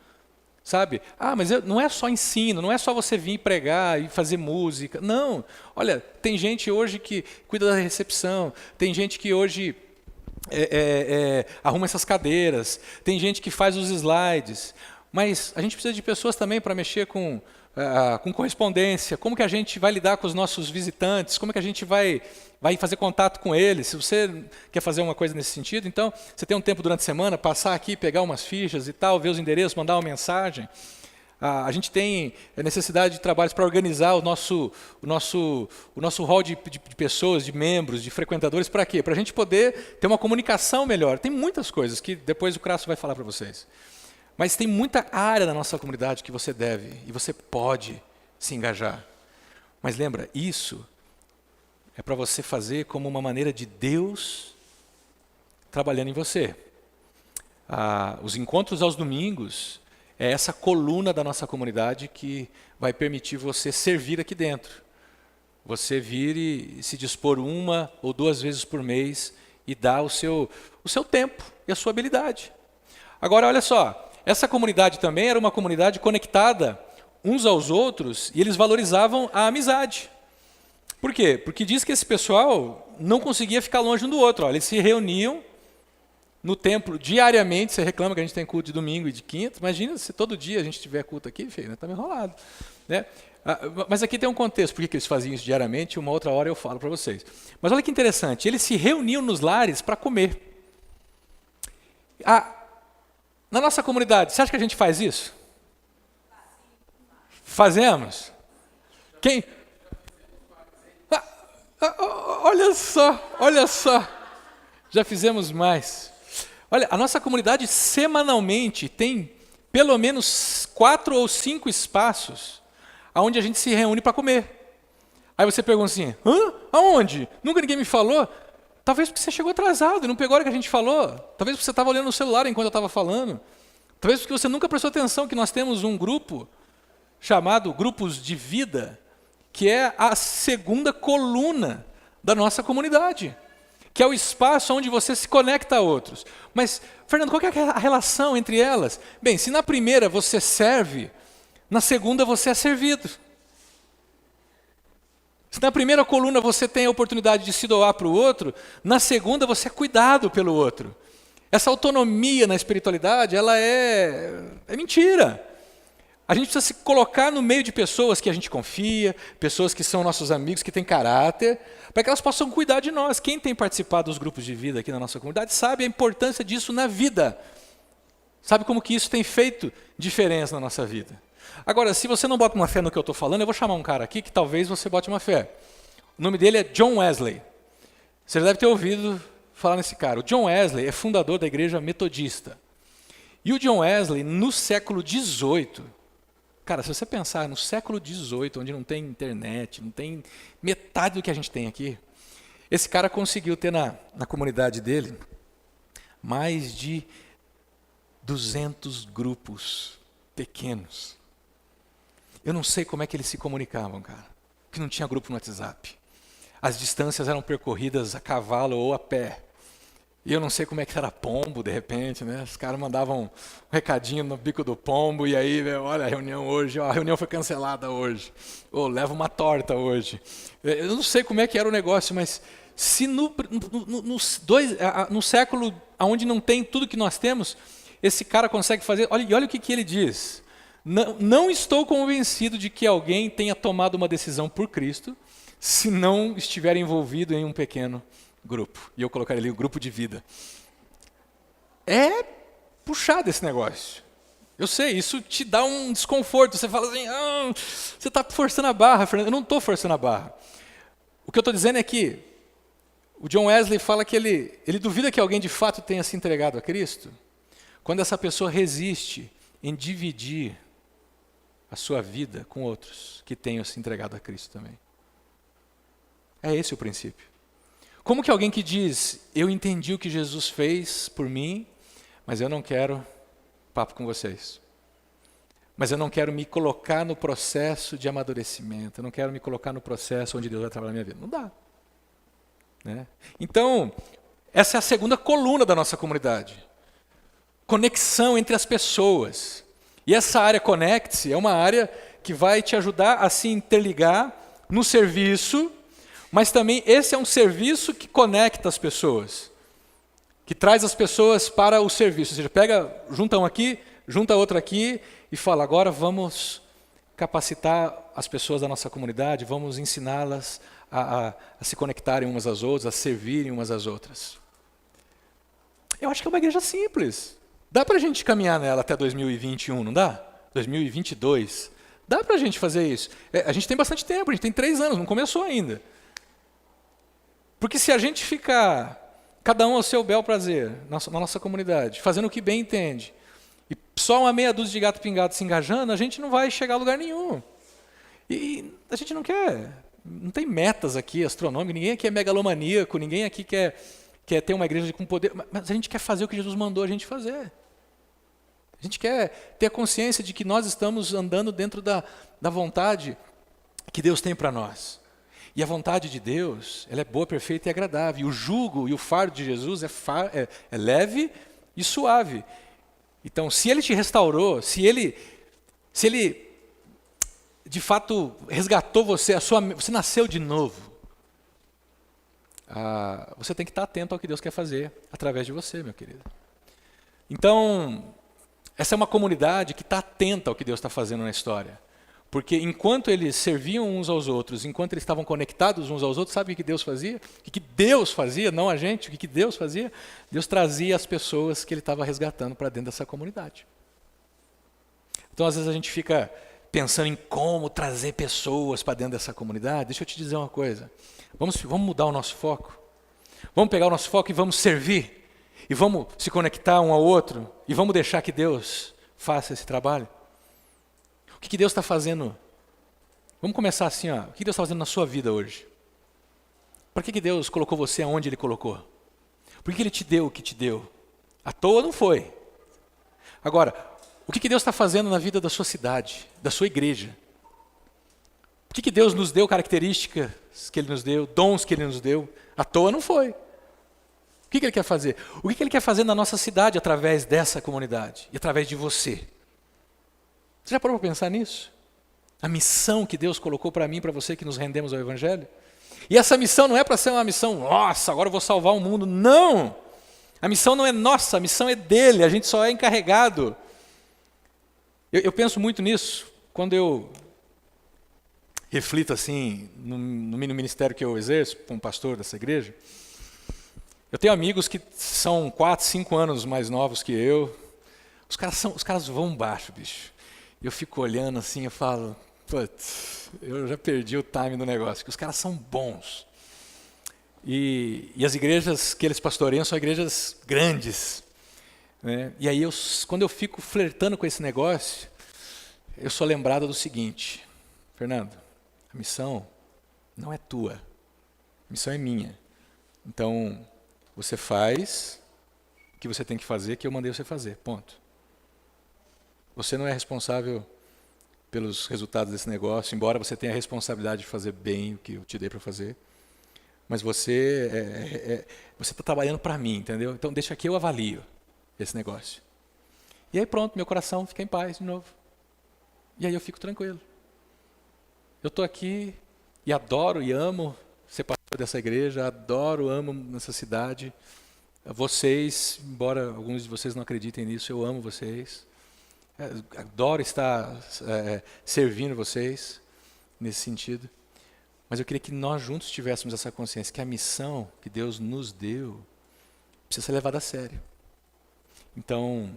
Sabe? Mas não é só ensino, não é só você vir pregar e fazer música. Não. Olha, tem gente hoje que cuida da recepção, tem gente que hoje arruma essas cadeiras, tem gente que faz os slides. Mas a gente precisa de pessoas também para mexer com correspondência. Como que a gente vai lidar com os nossos visitantes? Como que a gente vai fazer contato com eles? Se você quer fazer uma coisa nesse sentido, então você tem um tempo durante a semana, passar aqui, pegar umas fichas e tal, ver os endereços, mandar uma mensagem. A gente tem necessidade de trabalhos para organizar o nosso hall de pessoas, de membros, de frequentadores. Para quê? Para a gente poder ter uma comunicação melhor. Tem muitas coisas que depois o Crasso vai falar para vocês. Mas tem muita área na nossa comunidade que você deve e você pode se engajar. Mas lembra, isso é para você fazer como uma maneira de Deus trabalhando em você. Os encontros aos domingos é essa coluna da nossa comunidade que vai permitir você servir aqui dentro. Você vir e se dispor 1 ou 2 vezes por mês e dar o seu tempo e a sua habilidade. Agora, olha só. Essa comunidade também era uma comunidade conectada uns aos outros e eles valorizavam a amizade. Por quê? Porque diz que esse pessoal não conseguia ficar longe um do outro. Eles se reuniam no templo diariamente. Você reclama que a gente tem culto de domingo e de quinta. Imagina se todo dia a gente tiver culto aqui, filho, né? Tá meio enrolado, né? Mas aqui tem um contexto, por que eles faziam isso diariamente, uma outra hora eu falo para vocês. Mas olha que interessante, eles se reuniam nos lares para comer. Na nossa comunidade, você acha que a gente faz isso? Fazemos? Quem? Olha só. Já fizemos mais. Olha, a nossa comunidade semanalmente tem pelo menos 4 ou 5 espaços onde a gente se reúne para comer. Aí você pergunta assim, aonde? Nunca ninguém me falou? Talvez porque você chegou atrasado e não pegou a hora que a gente falou. Talvez porque você estava olhando no celular enquanto eu estava falando. Talvez porque você nunca prestou atenção que nós temos um grupo chamado Grupos de Vida, que é a segunda coluna da nossa comunidade, que é o espaço onde você se conecta a outros. Mas, Fernando, qual que é a relação entre elas? Bem, se na primeira você serve, na segunda você é servido. Se na primeira coluna você tem a oportunidade de se doar para o outro, na segunda você é cuidado pelo outro. Essa autonomia na espiritualidade, ela é mentira. A gente precisa se colocar no meio de pessoas que a gente confia, pessoas que são nossos amigos, que têm caráter, para que elas possam cuidar de nós. Quem tem participado dos grupos de vida aqui na nossa comunidade sabe a importância disso na vida. Sabe como que isso tem feito diferença na nossa vida. Agora, se você não bota uma fé no que eu estou falando, eu vou chamar um cara aqui que talvez você bote uma fé. O nome dele é John Wesley. Você já deve ter ouvido falar nesse cara. O John Wesley é fundador da igreja metodista. E o John Wesley, no século XVIII, cara, se você pensar no século XVIII, onde não tem internet, não tem metade do que a gente tem aqui, esse cara conseguiu ter na comunidade dele mais de 200 grupos pequenos. Eu não sei como é que eles se comunicavam, cara, porque não tinha grupo no WhatsApp. As distâncias eram percorridas a cavalo ou a pé. E eu não sei como é que era pombo, de repente, né? Os caras mandavam um recadinho no bico do pombo, e aí, olha, a reunião hoje, a reunião foi cancelada hoje. Ou leva uma torta hoje. Eu não sei como é que era o negócio, mas se no século onde não tem tudo que nós temos, esse cara consegue fazer. Olha o que ele diz. Não estou convencido de que alguém tenha tomado uma decisão por Cristo se não estiver envolvido em um pequeno grupo. E eu colocaria ali o grupo de vida. É puxado esse negócio. Eu sei, isso te dá um desconforto. Você fala assim, você está forçando a barra, Fernando. Eu não estou forçando a barra. O que eu estou dizendo é que o John Wesley fala que ele duvida que alguém de fato tenha se entregado a Cristo quando essa pessoa resiste em dividir a sua vida com outros que tenham se entregado a Cristo também. É esse o princípio. Como que alguém que diz, eu entendi o que Jesus fez por mim, mas eu não quero papo com vocês. Mas eu não quero me colocar no processo de amadurecimento, eu não quero me colocar no processo onde Deus vai trabalhar na minha vida. Não dá. Né? Então, essa é a segunda coluna da nossa comunidade. Conexão entre as pessoas. E essa área Conecte-se é uma área que vai te ajudar a se interligar no serviço, mas também esse é um serviço que conecta as pessoas, que traz as pessoas para o serviço. Ou seja, junta um aqui, junta outro aqui e fala, agora vamos capacitar as pessoas da nossa comunidade, vamos ensiná-las a se conectarem umas às outras, a servirem umas às outras. Eu acho que é uma igreja simples. Dá para a gente caminhar nela até 2021, não dá? 2022. Dá para a gente fazer isso. A gente tem bastante tempo, a gente tem 3 anos, não começou ainda. Porque se a gente ficar, cada um ao seu bel prazer, na nossa comunidade, fazendo o que bem entende, e só uma meia dúzia de gato pingado se engajando, a gente não vai chegar a lugar nenhum. E a gente não tem metas aqui astronômicas, ninguém aqui é megalomaníaco, ninguém aqui quer ter uma igreja com poder, mas a gente quer fazer o que Jesus mandou a gente fazer. A gente quer ter a consciência de que nós estamos andando dentro da vontade que Deus tem para nós. E a vontade de Deus, ela é boa, perfeita e agradável. E o jugo e o fardo de Jesus é leve e suave. Então, se Ele te restaurou, se Ele de fato resgatou você, você nasceu de novo. você tem que estar atento ao que Deus quer fazer através de você, meu querido. Então, essa é uma comunidade que está atenta ao que Deus está fazendo na história. Porque enquanto eles serviam uns aos outros, enquanto eles estavam conectados uns aos outros, sabe o que Deus fazia? O que Deus fazia, não a gente, o que Deus fazia? Deus trazia as pessoas que Ele estava resgatando para dentro dessa comunidade. Então, às vezes a gente fica pensando em como trazer pessoas para dentro dessa comunidade. Deixa eu te dizer uma coisa. Vamos mudar o nosso foco. Vamos pegar o nosso foco e vamos servir. E vamos se conectar um ao outro. E vamos deixar que Deus faça esse trabalho. O que Deus está fazendo? Vamos começar assim, ó. O que Deus está fazendo na sua vida hoje? Para que Deus colocou você aonde Ele colocou? Por que Ele te deu o que te deu? À toa não foi. Agora, o que Deus está fazendo na vida da sua cidade, da sua igreja? Por que Deus nos deu características que Ele nos deu, dons que Ele nos deu? À toa não foi. O que Ele quer fazer? O que Ele quer fazer na nossa cidade através dessa comunidade e através de você? Você já parou para pensar nisso? A missão que Deus colocou para mim e para você que nos rendemos ao Evangelho? E essa missão não é para ser uma missão, nossa, agora eu vou salvar o mundo. Não! A missão não é nossa, a missão é dele, a gente só é encarregado. Eu penso muito nisso quando eu reflito assim no ministério que eu exerço, como pastor dessa igreja. Eu tenho amigos que são 4, 5 anos mais novos que eu. Os caras vão baixo, bicho. Eu fico olhando assim, eu falo, putz, eu já perdi o time do negócio, que os caras são bons. E as igrejas que eles pastoreiam são igrejas grandes. Né? E aí, quando eu fico flertando com esse negócio, eu sou lembrado do seguinte, Fernando, a missão não é tua, a missão é minha. Então, você faz o que você tem que fazer, que eu mandei você fazer, ponto. Você não é responsável pelos resultados desse negócio, embora você tenha a responsabilidade de fazer bem o que eu te dei para fazer. Mas você está trabalhando para mim, entendeu? Então deixa que eu avalio esse negócio. E aí pronto, meu coração fica em paz de novo. E aí eu fico tranquilo. Eu estou aqui e adoro e amo ser pastor dessa igreja, amo nessa cidade. Vocês, embora alguns de vocês não acreditem nisso, eu amo vocês. Adoro estar servindo vocês nesse sentido. Mas eu queria que nós juntos tivéssemos essa consciência que a missão que Deus nos deu precisa ser levada a sério. Então,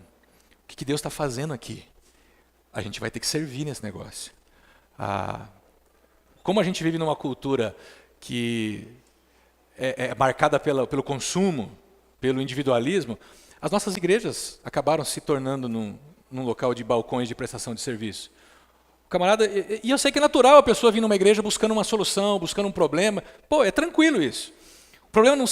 o que Deus está fazendo aqui? A gente vai ter que servir nesse negócio. Como a gente vive numa cultura que é marcada pelo consumo, pelo individualismo, as nossas igrejas acabaram se tornando num local de balcões de prestação de serviço. O camarada, e eu sei que é natural a pessoa vir numa igreja buscando uma solução, buscando um problema. Pô, é tranquilo isso. O problema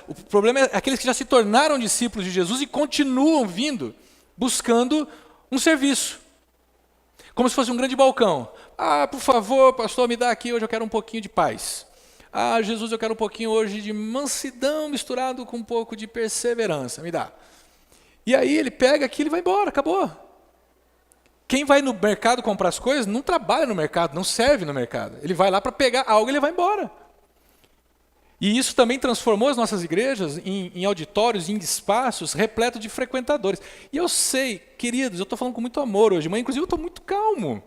o problema é aqueles que já se tornaram discípulos de Jesus e continuam vindo, buscando um serviço. Como se fosse um grande balcão. Por favor, pastor, me dá aqui, hoje eu quero um pouquinho de paz. Jesus, eu quero um pouquinho hoje de mansidão misturado com um pouco de perseverança, me dá. E aí ele pega aquilo e vai embora, acabou. Quem vai no mercado comprar as coisas não trabalha no mercado, não serve no mercado. Ele vai lá para pegar algo e ele vai embora. E isso também transformou as nossas igrejas em auditórios, em espaços repletos de frequentadores. E eu sei, queridos, eu estou falando com muito amor hoje, mas inclusive eu estou muito calmo.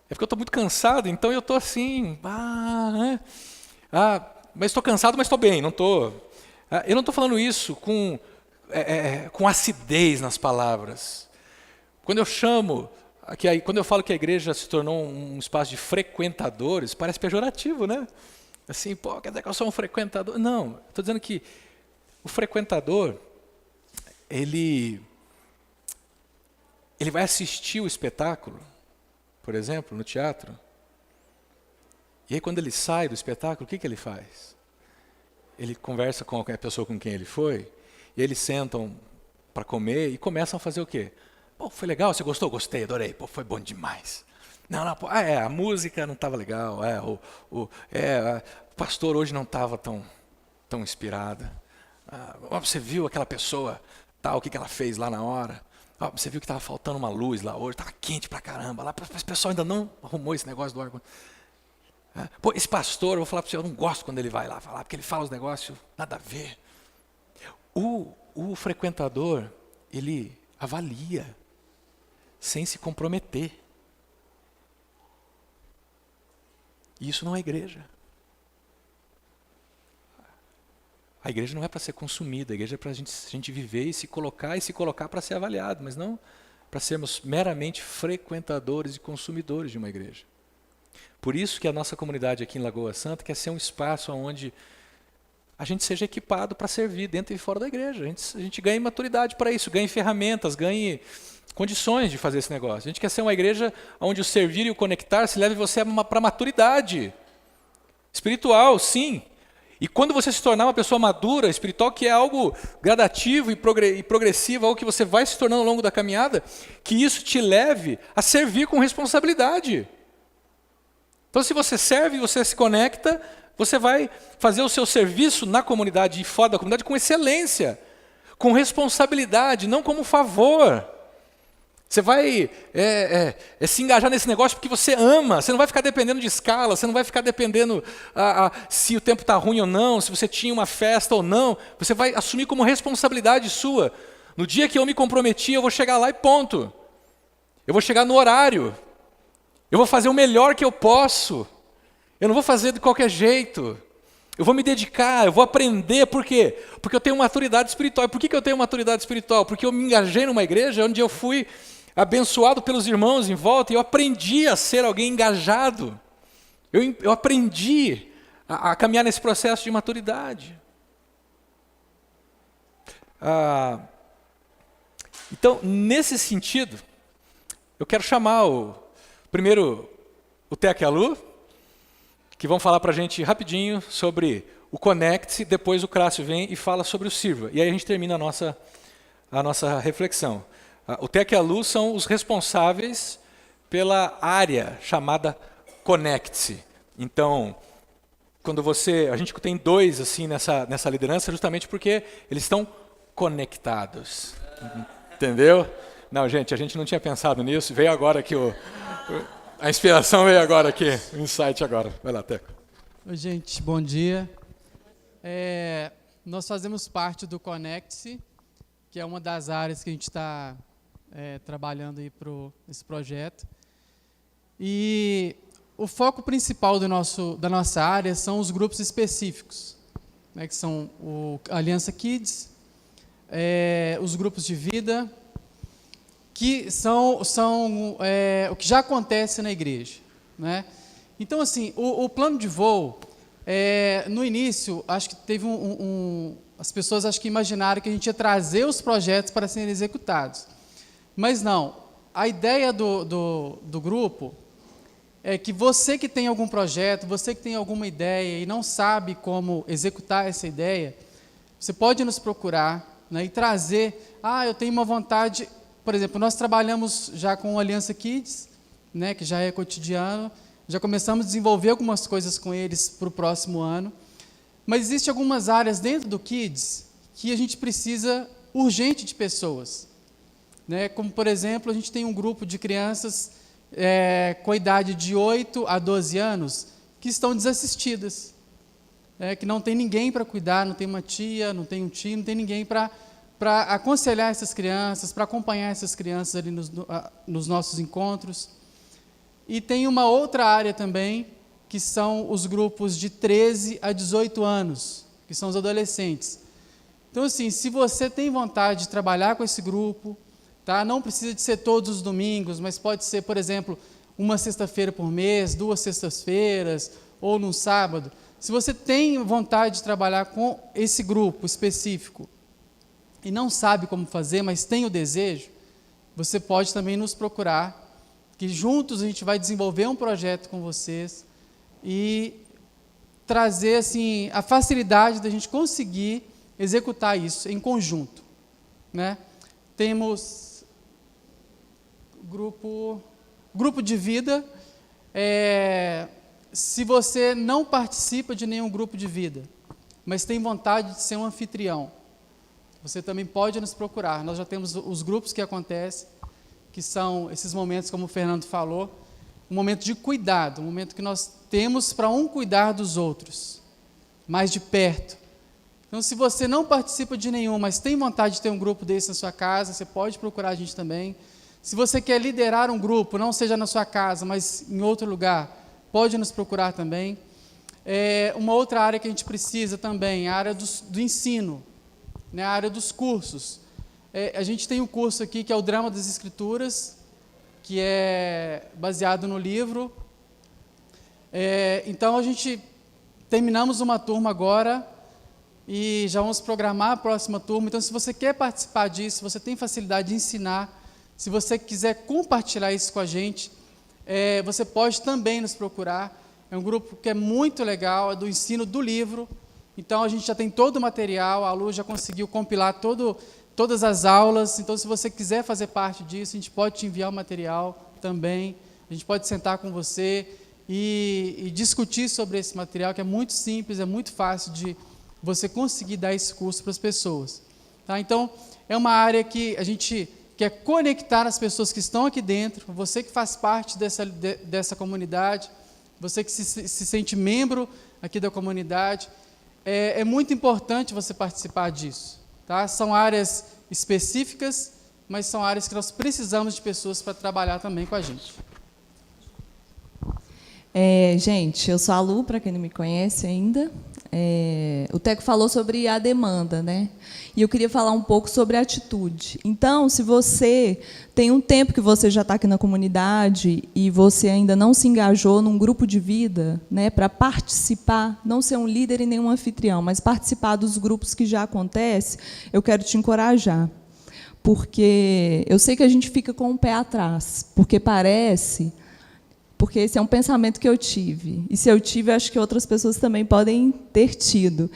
É porque eu estou muito cansado, então eu estou assim, mas estou cansado, mas estou bem, não estou. Eu não estou falando isso com acidez nas palavras. Quando eu falo que a igreja se tornou um espaço de frequentadores, parece pejorativo, né? Assim, quer dizer que eu sou um frequentador? Não, estou dizendo que o frequentador, ele vai assistir o espetáculo, por exemplo, no teatro, e aí quando ele sai do espetáculo, o que ele faz? Ele conversa com a pessoa com quem ele foi, e eles sentam para comer e começam a fazer o quê? Foi legal, você gostou? Gostei, adorei. Foi bom demais. A música não estava legal. O pastor hoje não estava tão inspirado. Você viu aquela pessoa, o que ela fez lá na hora? Você viu que estava faltando uma luz lá hoje, estava quente pra caramba. Lá, o pessoal ainda não arrumou esse negócio do ar. Pô, esse pastor, eu vou falar para você, eu não gosto quando ele vai lá falar, porque ele fala os negócios, nada a ver. O frequentador, ele avalia, sem se comprometer. E isso não é igreja. A igreja não é para ser consumida, a igreja é para a gente viver e se colocar para ser avaliado, mas não para sermos meramente frequentadores e consumidores de uma igreja. Por isso que a nossa comunidade aqui em Lagoa Santa quer ser um espaço onde a gente seja equipado para servir dentro e fora da igreja. A gente ganhe maturidade para isso, ganhe ferramentas, ganhe condições de fazer esse negócio. A gente quer ser uma igreja onde o servir e o conectar se leve você para a maturidade espiritual, sim. E quando você se tornar uma pessoa madura, espiritual, que é algo gradativo e progressivo, algo que você vai se tornando ao longo da caminhada, que isso te leve a servir com responsabilidade. Então, se você serve, você se conecta, você vai fazer o seu serviço na comunidade e fora da comunidade com excelência, com responsabilidade, não como favor. Você vai se engajar nesse negócio porque você ama, você não vai ficar dependendo de escala, você não vai ficar dependendo se o tempo está ruim ou não, se você tinha uma festa ou não, você vai assumir como responsabilidade sua. No dia que eu me comprometi, eu vou chegar lá e ponto. Eu vou chegar no horário. Eu vou fazer o melhor que eu posso. Eu não vou fazer de qualquer jeito. Eu vou me dedicar, eu vou aprender. Por quê? Porque eu tenho maturidade espiritual. E por que eu tenho maturidade espiritual? Porque eu me engajei numa igreja onde eu fui abençoado pelos irmãos em volta e eu aprendi a ser alguém engajado. Eu aprendi a caminhar nesse processo de maturidade. Então, nesse sentido, eu quero chamar primeiro o Teca e a Lu, que vão falar para a gente rapidinho sobre o Conecte-se, depois o Crácio vem e fala sobre o Sirva. E aí a gente termina a nossa reflexão. O Teca e a Lu são os responsáveis pela área chamada Conecte-se. Então, quando a gente tem dois assim nessa liderança, justamente porque eles estão conectados. Entendeu? Não, gente, a gente não tinha pensado nisso, veio agora aqui a inspiração veio agora aqui, o insight agora. Vai lá, Teca. Oi, gente, bom dia. Nós fazemos parte do Conecte-se, que é uma das áreas que a gente está trabalhando aí nesse projeto. E o foco principal da nossa área são os grupos específicos, né, que são a Aliança Kids, os grupos de vida, que são o que já acontece na igreja, né? Então, assim, o plano de voo, no início, acho que teve as pessoas acho que imaginaram que a gente ia trazer os projetos para serem executados. Mas não, a ideia do grupo é que você que tem algum projeto, você que tem alguma ideia e não sabe como executar essa ideia, você pode nos procurar, né, e trazer, eu tenho uma vontade. Por exemplo, nós trabalhamos já com a Aliança Kids, né, que já é cotidiano, já começamos a desenvolver algumas coisas com eles para o próximo ano, mas existem algumas áreas dentro do Kids que a gente precisa urgente de pessoas, né, como, por exemplo, a gente tem um grupo de crianças com a idade de 8 a 12 anos que estão desassistidas, que não tem ninguém para cuidar, não tem uma tia, não tem um tio, não tem ninguém para aconselhar essas crianças, para acompanhar essas crianças ali nos nossos encontros. E tem uma outra área também, que são os grupos de 13 a 18 anos, que são os adolescentes. Então, assim, se você tem vontade de trabalhar com esse grupo, tá? Não precisa de ser todos os domingos, mas pode ser, por exemplo, uma sexta-feira por mês, 2 sextas-feiras, ou num sábado. Se você tem vontade de trabalhar com esse grupo específico, e não sabe como fazer, mas tem o desejo, você pode também nos procurar, que juntos a gente vai desenvolver um projeto com vocês e trazer assim, a facilidade da gente conseguir executar isso em conjunto, né? Temos grupo de vida. Se você não participa de nenhum grupo de vida, mas tem vontade de ser um anfitrião, você também pode nos procurar. Nós já temos os grupos que acontecem, que são esses momentos, como o Fernando falou, um momento de cuidado, um momento que nós temos para um cuidar dos outros, mais de perto. Então, se você não participa de nenhum, mas tem vontade de ter um grupo desse na sua casa, você pode procurar a gente também. Se você quer liderar um grupo, não seja na sua casa, mas em outro lugar, pode nos procurar também. Uma outra área que a gente precisa também, a área do ensino, né, a área dos cursos. A gente tem um curso aqui que é o Drama das Escrituras, que é baseado no livro. Então, a gente terminamos uma turma agora e já vamos programar a próxima turma. Então, se você quer participar disso, se você tem facilidade de ensinar, se você quiser compartilhar isso com a gente, você pode também nos procurar. É um grupo que é muito legal, é do ensino do livro. Então, a gente já tem todo o material, a Lu já conseguiu compilar todas as aulas. Então, se você quiser fazer parte disso, a gente pode te enviar o material também. A gente pode sentar com você e discutir sobre esse material, que é muito simples, é muito fácil de você conseguir dar esse curso para as pessoas. Tá? Então, é uma área que a gente quer conectar as pessoas que estão aqui dentro, você que faz parte dessa comunidade, você que se sente membro aqui da comunidade. É muito importante você participar disso. Tá? São áreas específicas, mas são áreas que nós precisamos de pessoas para trabalhar também com a gente. Gente, eu sou a Lu, para quem não me conhece ainda. O Teco falou sobre a demanda, né? E eu queria falar um pouco sobre a atitude. Então, se você tem um tempo que você já está aqui na comunidade e você ainda não se engajou num grupo de vida, né, para participar, não ser um líder e nenhum anfitrião, mas participar dos grupos que já acontecem, eu quero te encorajar. Porque eu sei que a gente fica com o pé atrás, porque esse é um pensamento que eu tive. E se eu tive, acho que outras pessoas também podem ter tido.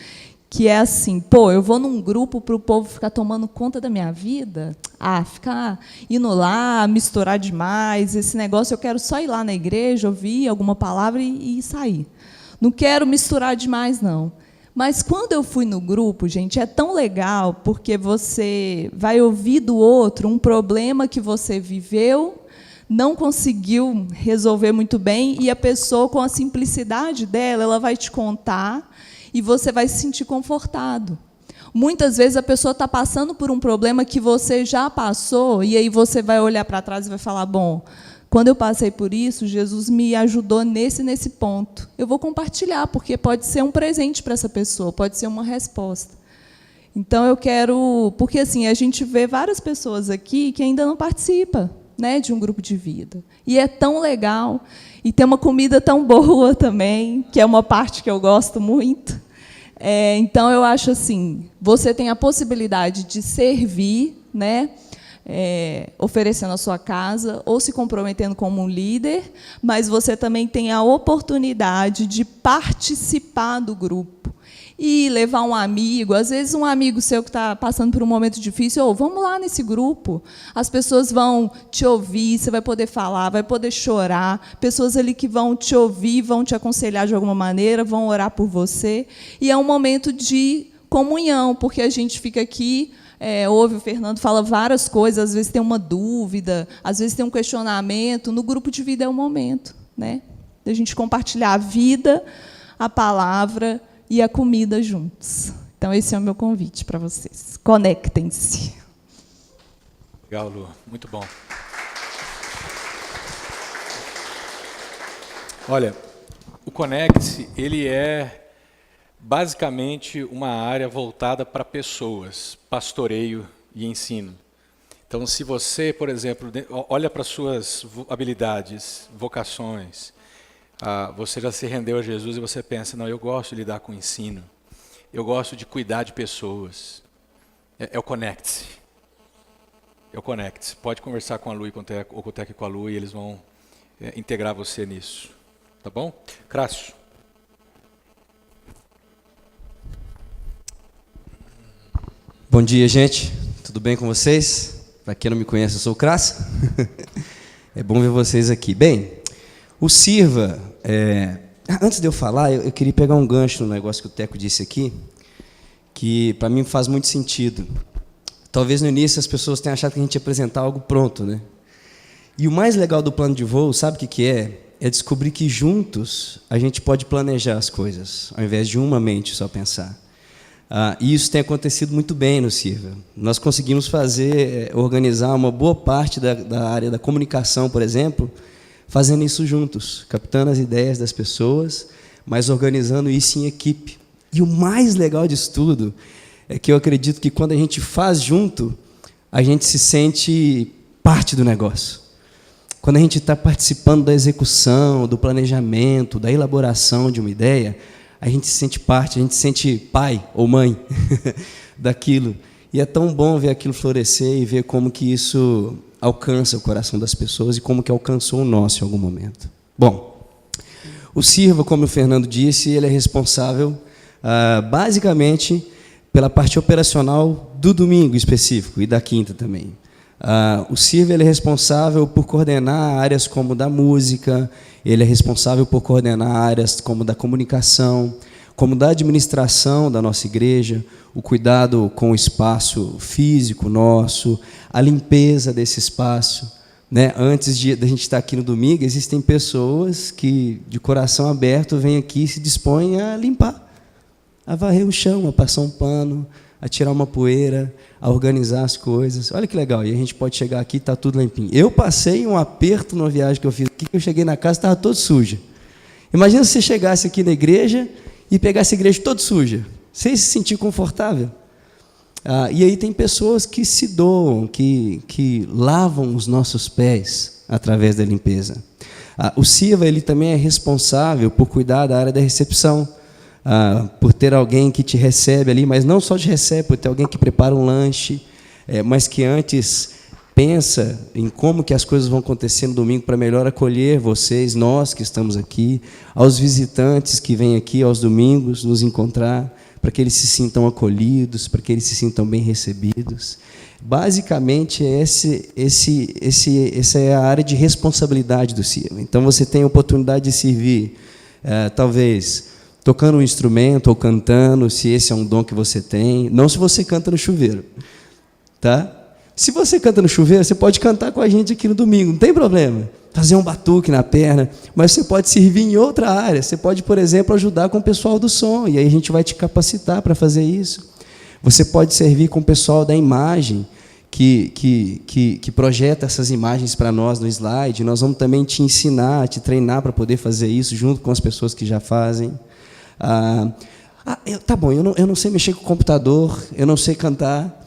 Que é assim, eu vou num grupo para o povo ficar tomando conta da minha vida? Ficar indo lá, misturar demais, esse negócio, eu quero só ir lá na igreja, ouvir alguma palavra e sair. Não quero misturar demais, não. Mas, quando eu fui no grupo, gente, é tão legal, porque você vai ouvir do outro um problema que você viveu, não conseguiu resolver muito bem, e a pessoa, com a simplicidade dela, ela vai te contar e você vai se sentir confortado. Muitas vezes a pessoa está passando por um problema que você já passou, e aí você vai olhar para trás e vai falar, quando eu passei por isso, Jesus me ajudou nesse ponto. Eu vou compartilhar, porque pode ser um presente para essa pessoa, pode ser uma resposta. Então, eu quero... Porque assim, a gente vê várias pessoas aqui que ainda não participam, né, de um grupo de vida. E é tão legal. E tem uma comida tão boa também, que é uma parte que eu gosto muito. Então, eu acho assim, você tem a possibilidade de servir, né, oferecendo a sua casa, ou se comprometendo como um líder, mas você também tem a oportunidade de participar do grupo. E levar um amigo, às vezes um amigo seu que está passando por um momento difícil, vamos lá nesse grupo. As pessoas vão te ouvir, você vai poder falar, vai poder chorar. Pessoas ali que vão te ouvir, vão te aconselhar de alguma maneira, vão orar por você. E é um momento de comunhão, porque a gente fica aqui, ouve o Fernando, fala várias coisas, às vezes tem uma dúvida, às vezes tem um questionamento. No grupo de vida é o momento, né, da gente compartilhar a vida, a palavra e a comida juntos. Então, esse é o meu convite para vocês. Conectem-se. Legal, Lu. Muito bom. Olha, o Conecte-se, ele é basicamente uma área voltada para pessoas, pastoreio e ensino. Então, se você, por exemplo, olha para suas habilidades, vocações, você já se rendeu a Jesus e você pensa, não, eu gosto de lidar com ensino, eu gosto de cuidar de pessoas. É o Conecte-se. É o Conecte-se. Pode conversar com a Lu ou com o Teco e com a Lu, e eles vão integrar você nisso. Tá bom? Crácio. Bom dia, gente. Tudo bem com vocês? Para quem não me conhece, eu sou o Crácio. É bom ver vocês aqui. Bem, o Sirva, antes de eu falar, eu queria pegar um gancho no negócio que o Teco disse aqui, que para mim faz muito sentido. Talvez no início as pessoas tenham achado que a gente ia apresentar algo pronto, né? E o mais legal do plano de voo, sabe o que é? é descobrir que juntos a gente pode planejar as coisas, ao invés de uma mente só pensar. E isso tem acontecido muito bem no Sirva. Nós conseguimos organizar uma boa parte da área da comunicação, por exemplo, fazendo isso juntos, captando as ideias das pessoas, mas organizando isso em equipe. E o mais legal disso tudo é que eu acredito que quando a gente faz junto, a gente se sente parte do negócio. Quando a gente está participando da execução, do planejamento, da elaboração de uma ideia, a gente se sente parte, a gente se sente pai ou mãe daquilo. E é tão bom ver aquilo florescer e ver como que isso alcança o coração das pessoas e como que alcançou o nosso em algum momento. Bom, o Sirva, como o Fernando disse, ele é responsável basicamente pela parte operacional do domingo específico e da quinta também. O Sirva ele é responsável por coordenar áreas como da música, ele é responsável por coordenar áreas como da comunicação, como da administração da nossa igreja, o cuidado com o espaço físico nosso, a limpeza desse espaço. Né? Antes da gente estar aqui no domingo, existem pessoas que, de coração aberto, vêm aqui e se dispõem a limpar, a varrer o chão, a passar um pano, a tirar uma poeira, a organizar as coisas. Olha que legal, e a gente pode chegar aqui e está tudo limpinho. Eu passei um aperto numa viagem que eu fiz aqui, que eu cheguei na casa e estava toda suja. Imagina se você chegasse aqui na igreja e pegasse a igreja toda suja. Você ia se sentir confortável? E aí tem pessoas que se doam, que lavam os nossos pés através da limpeza. O Sirva ele também é responsável por cuidar da área da recepção, por ter alguém que te recebe ali, mas não só te recebe, por ter alguém que prepara um lanche, mas que antes pensa em como que as coisas vão acontecer no domingo para melhor acolher vocês, nós que estamos aqui, aos visitantes que vêm aqui aos domingos nos encontrar, para que eles se sintam acolhidos, para que eles se sintam bem recebidos. Basicamente, essa é a área de responsabilidade do Sirva. Então, você tem a oportunidade de servir, talvez, tocando um instrumento ou cantando, se esse é um dom que você tem. Não se você canta no chuveiro. Tá? Se você canta no chuveiro, você pode cantar com a gente aqui no domingo, não tem problema. Fazer um batuque na perna, mas você pode servir em outra área. Você pode, por exemplo, ajudar com o pessoal do som, e aí a gente vai te capacitar para fazer isso. Você pode servir com o pessoal da imagem, que projeta essas imagens para nós no slide. Nós vamos também te ensinar, te treinar para poder fazer isso, junto com as pessoas que já fazem. Tá bom, eu não sei mexer com o computador, eu não sei cantar,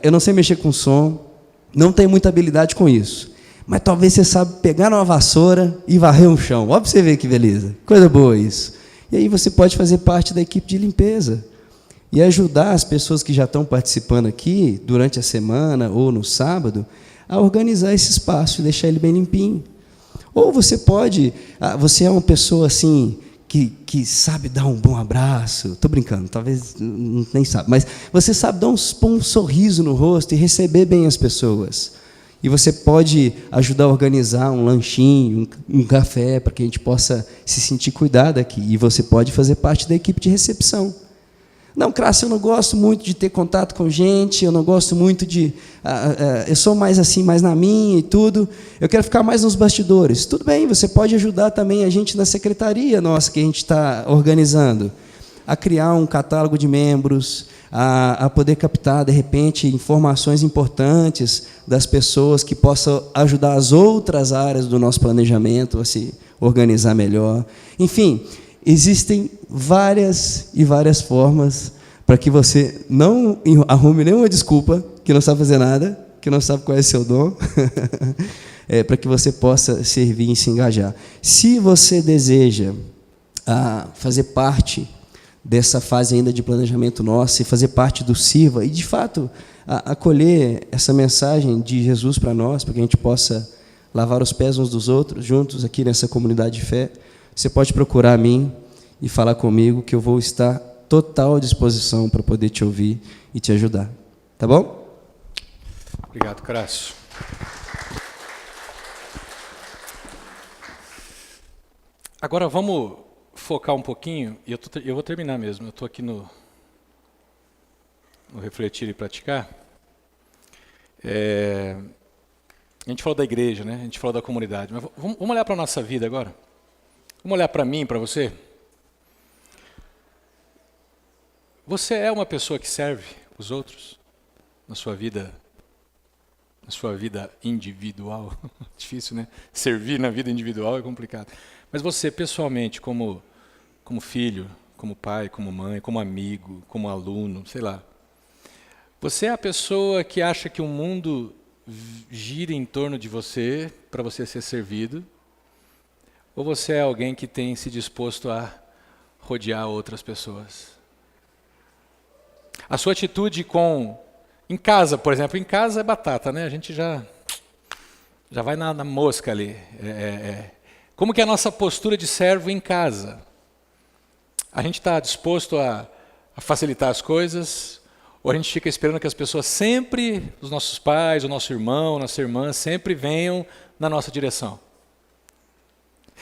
eu não sei mexer com som, não tenho muita habilidade com isso. Mas talvez você saiba pegar uma vassoura e varrer um chão. Olha para você ver que beleza. Coisa boa isso. E aí você pode fazer parte da equipe de limpeza e ajudar as pessoas que já estão participando aqui durante a semana ou no sábado a organizar esse espaço e deixar ele bem limpinho. Ou você pode, você é uma pessoa assim que sabe dar um bom abraço. Estou brincando, talvez nem sabe, mas você sabe dar um sorriso no rosto e receber bem as pessoas. E você pode ajudar a organizar um lanchinho, um café, para que a gente possa se sentir cuidado aqui. E você pode fazer parte da equipe de recepção. Não, Crasso, eu não gosto muito de ter contato com gente, eu não gosto muito de... eu sou mais assim, mais na minha e tudo. Eu quero ficar mais nos bastidores. Tudo bem, você pode ajudar também a gente na secretaria nossa, que a gente está organizando, a criar um catálogo de membros, a poder captar, de repente, informações importantes das pessoas que possam ajudar as outras áreas do nosso planejamento a se organizar melhor. Enfim, existem várias e várias formas para que você não arrume nenhuma desculpa, que não sabe fazer nada, que não sabe qual é o seu dom, para que você possa servir e se engajar. Se você deseja fazer parte dessa fase ainda de planejamento nosso e fazer parte do Sirva, e de fato acolher essa mensagem de Jesus para nós, para que a gente possa lavar os pés uns dos outros, juntos aqui nessa comunidade de fé, você pode procurar a mim e falar comigo, que eu vou estar total à disposição para poder te ouvir e te ajudar. Tá bom? Obrigado, Crasso. Agora vamos focar um pouquinho, e eu vou terminar mesmo, eu estou aqui no Refletir e Praticar. A gente falou da igreja, né? A gente falou da comunidade. Mas vamos olhar para a nossa vida agora? Vamos olhar para mim, para você? Você é uma pessoa que serve os outros na sua vida individual? Difícil, né? Servir na vida individual é complicado. Mas você, pessoalmente, como filho, como pai, como mãe, como amigo, como aluno, sei lá. Você é a pessoa que acha que o mundo gira em torno de você para você ser servido? Ou você é alguém que tem se disposto a rodear outras pessoas? A sua atitude em casa, por exemplo, em casa é batata, né? A gente já vai na mosca ali. Como que é a nossa postura de servo em casa? A gente está disposto a facilitar as coisas? Ou a gente fica esperando que as pessoas sempre, os nossos pais, o nosso irmão, nossa irmã, sempre venham na nossa direção?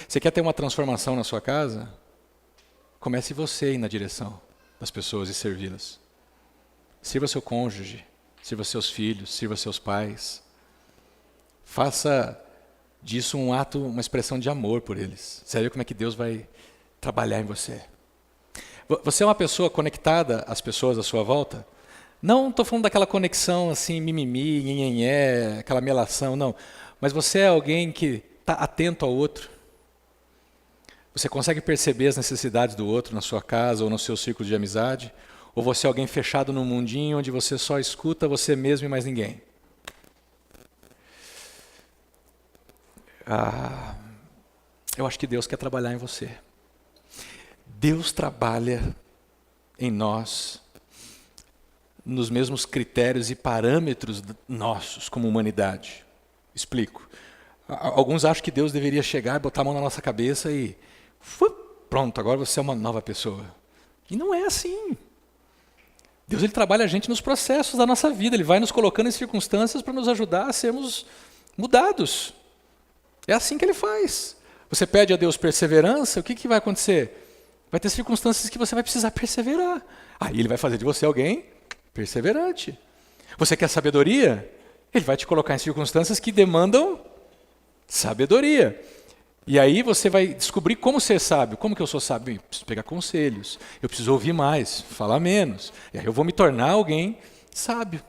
Você quer ter uma transformação na sua casa? Comece você a ir na direção das pessoas e servi-las. Sirva seu cônjuge, sirva seus filhos, sirva seus pais. Faça disso um ato, uma expressão de amor por eles. Você vê como é que Deus vai trabalhar em você. Você é uma pessoa conectada às pessoas à sua volta? Não estou falando daquela conexão assim, mimimi, nhenhenhé, aquela melação, não. Mas você é alguém que está atento ao outro? Você consegue perceber as necessidades do outro na sua casa ou no seu círculo de amizade? Ou você é alguém fechado num mundinho onde você só escuta você mesmo e mais ninguém? Eu acho que Deus quer trabalhar em você. Deus trabalha em nós nos mesmos critérios e parâmetros nossos como humanidade. Explico. Alguns acham que Deus deveria chegar e botar a mão na nossa cabeça e pronto, agora você é uma nova pessoa. E não é assim. Deus ele trabalha a gente nos processos da nossa vida. Ele vai nos colocando em circunstâncias para nos ajudar a sermos mudados. É assim que Ele faz. Você pede a Deus perseverança, o que vai acontecer? Vai ter circunstâncias que você vai precisar perseverar. Aí Ele vai fazer de você alguém perseverante. Você quer sabedoria? Ele vai te colocar em circunstâncias que demandam sabedoria. E aí você vai descobrir como ser sábio. Como que eu sou sábio? Eu preciso pegar conselhos. Eu preciso ouvir mais, falar menos. E aí eu vou me tornar alguém sábio.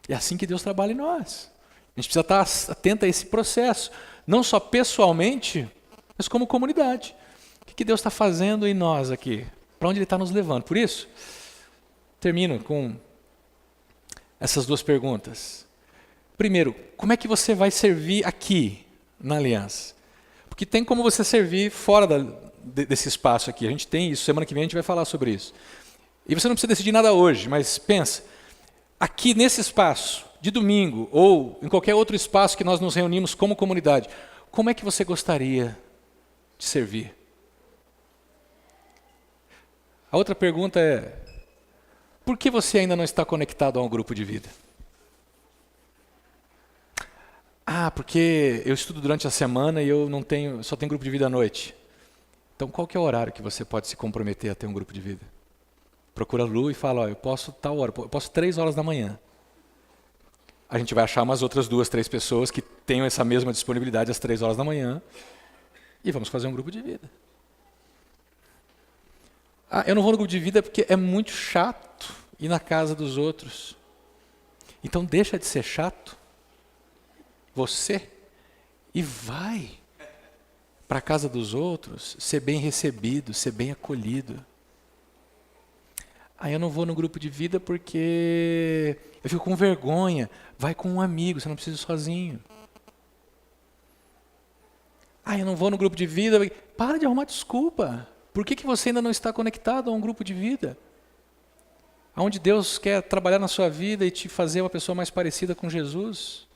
É assim que Deus trabalha em nós. A gente precisa estar atento a esse processo. Não só pessoalmente, mas como comunidade. O que Deus está fazendo em nós aqui? Para onde Ele está nos levando? Por isso, termino com essas duas perguntas. Primeiro, como é que você vai servir aqui na Aliança? Porque tem como você servir fora desse espaço aqui. A gente tem isso, semana que vem a gente vai falar sobre isso. E você não precisa decidir nada hoje, mas pensa, aqui nesse espaço, de domingo, ou em qualquer outro espaço que nós nos reunimos como comunidade, como é que você gostaria de servir? A outra pergunta é, por que você ainda não está conectado a um grupo de vida? Porque eu estudo durante a semana e eu só tenho grupo de vida à noite. Então qual que é o horário que você pode se comprometer a ter um grupo de vida? Procura a Lu e fala, eu posso tal hora, eu posso 3 horas da manhã. A gente vai achar umas outras 2, 3 pessoas que tenham essa mesma disponibilidade às 3 horas da manhã e vamos fazer um grupo de vida. Eu não vou no grupo de vida porque é muito chato ir na casa dos outros. Então deixa de ser chato, você, e vai para a casa dos outros, ser bem recebido, ser bem acolhido. Eu não vou no grupo de vida porque eu fico com vergonha. Vai com um amigo, você não precisa ir sozinho. Eu não vou no grupo de vida. Para de arrumar desculpa. Por que você ainda não está conectado a um grupo de vida? Onde Deus quer trabalhar na sua vida e te fazer uma pessoa mais parecida com Jesus?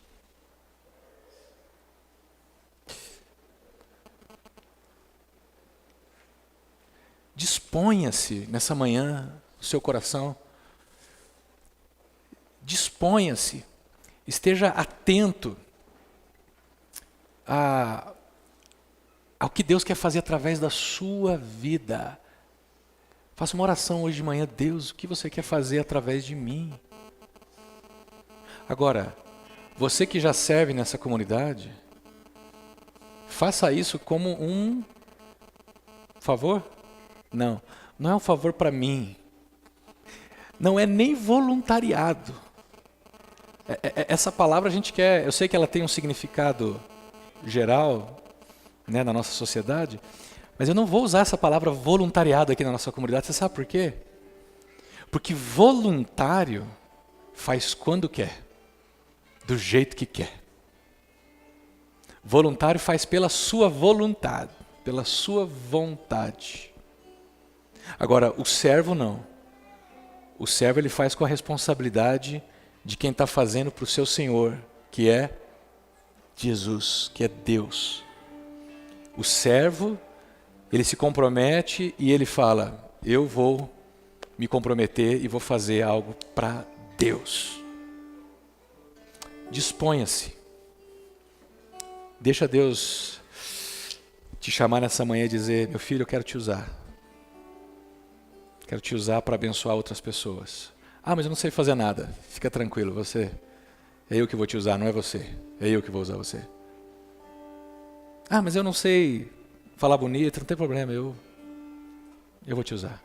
Disponha-se nessa manhã, o seu coração. Disponha-se. Esteja atento ao que Deus quer fazer através da sua vida. Faça uma oração hoje de manhã. Deus, o que você quer fazer através de mim? Agora, Você que já serve nessa comunidade, faça isso como um favor? Não, não é um favor para mim. Não é nem voluntariado. Essa palavra a gente quer, eu sei que ela tem um significado geral, né, na nossa sociedade, mas eu não vou usar essa palavra voluntariado aqui na nossa comunidade. Você sabe por quê? Porque voluntário faz quando quer, do jeito que quer. Voluntário faz pela sua vontade, pela sua vontade. Agora, o servo não. O servo ele faz com a responsabilidade de quem está fazendo para o seu Senhor, que é Jesus, que é Deus. O servo, ele se compromete e ele fala, eu vou me comprometer e vou fazer algo para Deus. Disponha-se. Deixa Deus te chamar nessa manhã e dizer, meu filho, eu quero te usar. Quero te usar para abençoar outras pessoas. Ah, mas eu não sei fazer nada. Fica tranquilo, é eu que vou te usar, não é você. É eu que vou usar você. Ah, mas eu não sei falar bonito, não tem problema, eu vou te usar.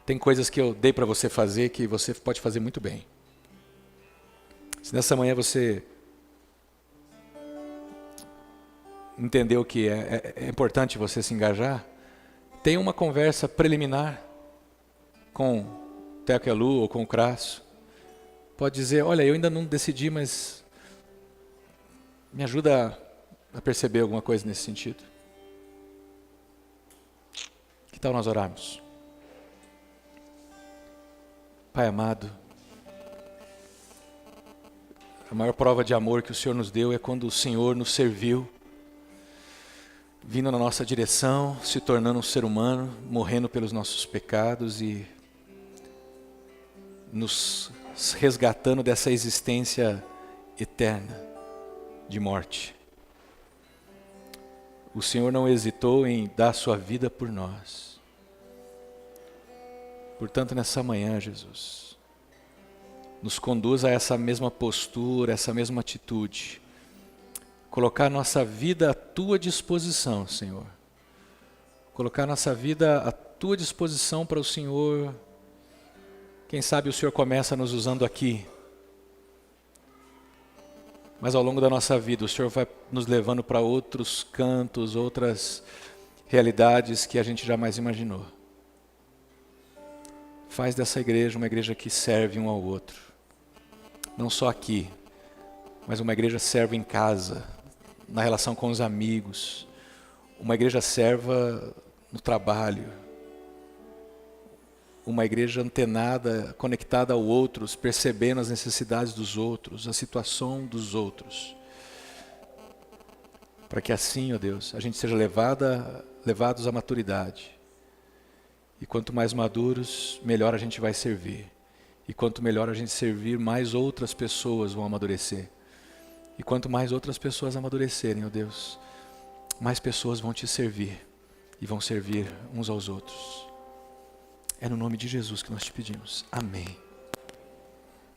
Tem coisas que eu dei para você fazer que você pode fazer muito bem. Se nessa manhã você entendeu que é importante você se engajar, tenha uma conversa preliminar com o Teco Elu ou com o Crasso. Pode dizer, olha, eu ainda não decidi, mas me ajuda a perceber alguma coisa nesse sentido. Que tal nós orarmos? Pai amado, a maior prova de amor que o Senhor nos deu é quando o Senhor nos serviu, vindo na nossa direção, se tornando um ser humano, morrendo pelos nossos pecados e nos resgatando dessa existência eterna de morte. O Senhor não hesitou em dar sua vida por nós. Portanto, nessa manhã, Jesus, nos conduz a essa mesma postura, essa mesma atitude. Colocar nossa vida à Tua disposição, Senhor. Colocar nossa vida à Tua disposição para o Senhor. Quem sabe o Senhor começa nos usando aqui. Mas ao longo da nossa vida, o Senhor vai nos levando para outros cantos, outras realidades que a gente jamais imaginou. Faz dessa igreja uma igreja que serve um ao outro. Não só aqui, mas uma igreja serva em casa, na relação com os amigos. Uma igreja serva no trabalho. Uma igreja antenada, conectada ao outros, percebendo as necessidades dos outros, a situação dos outros. Para que assim, ó Deus, a gente seja levados à maturidade. E quanto mais maduros, melhor a gente vai servir. E quanto melhor a gente servir, mais outras pessoas vão amadurecer. E quanto mais outras pessoas amadurecerem, ó Deus, mais pessoas vão te servir. E vão servir uns aos outros. É no nome de Jesus que nós te pedimos. Amém.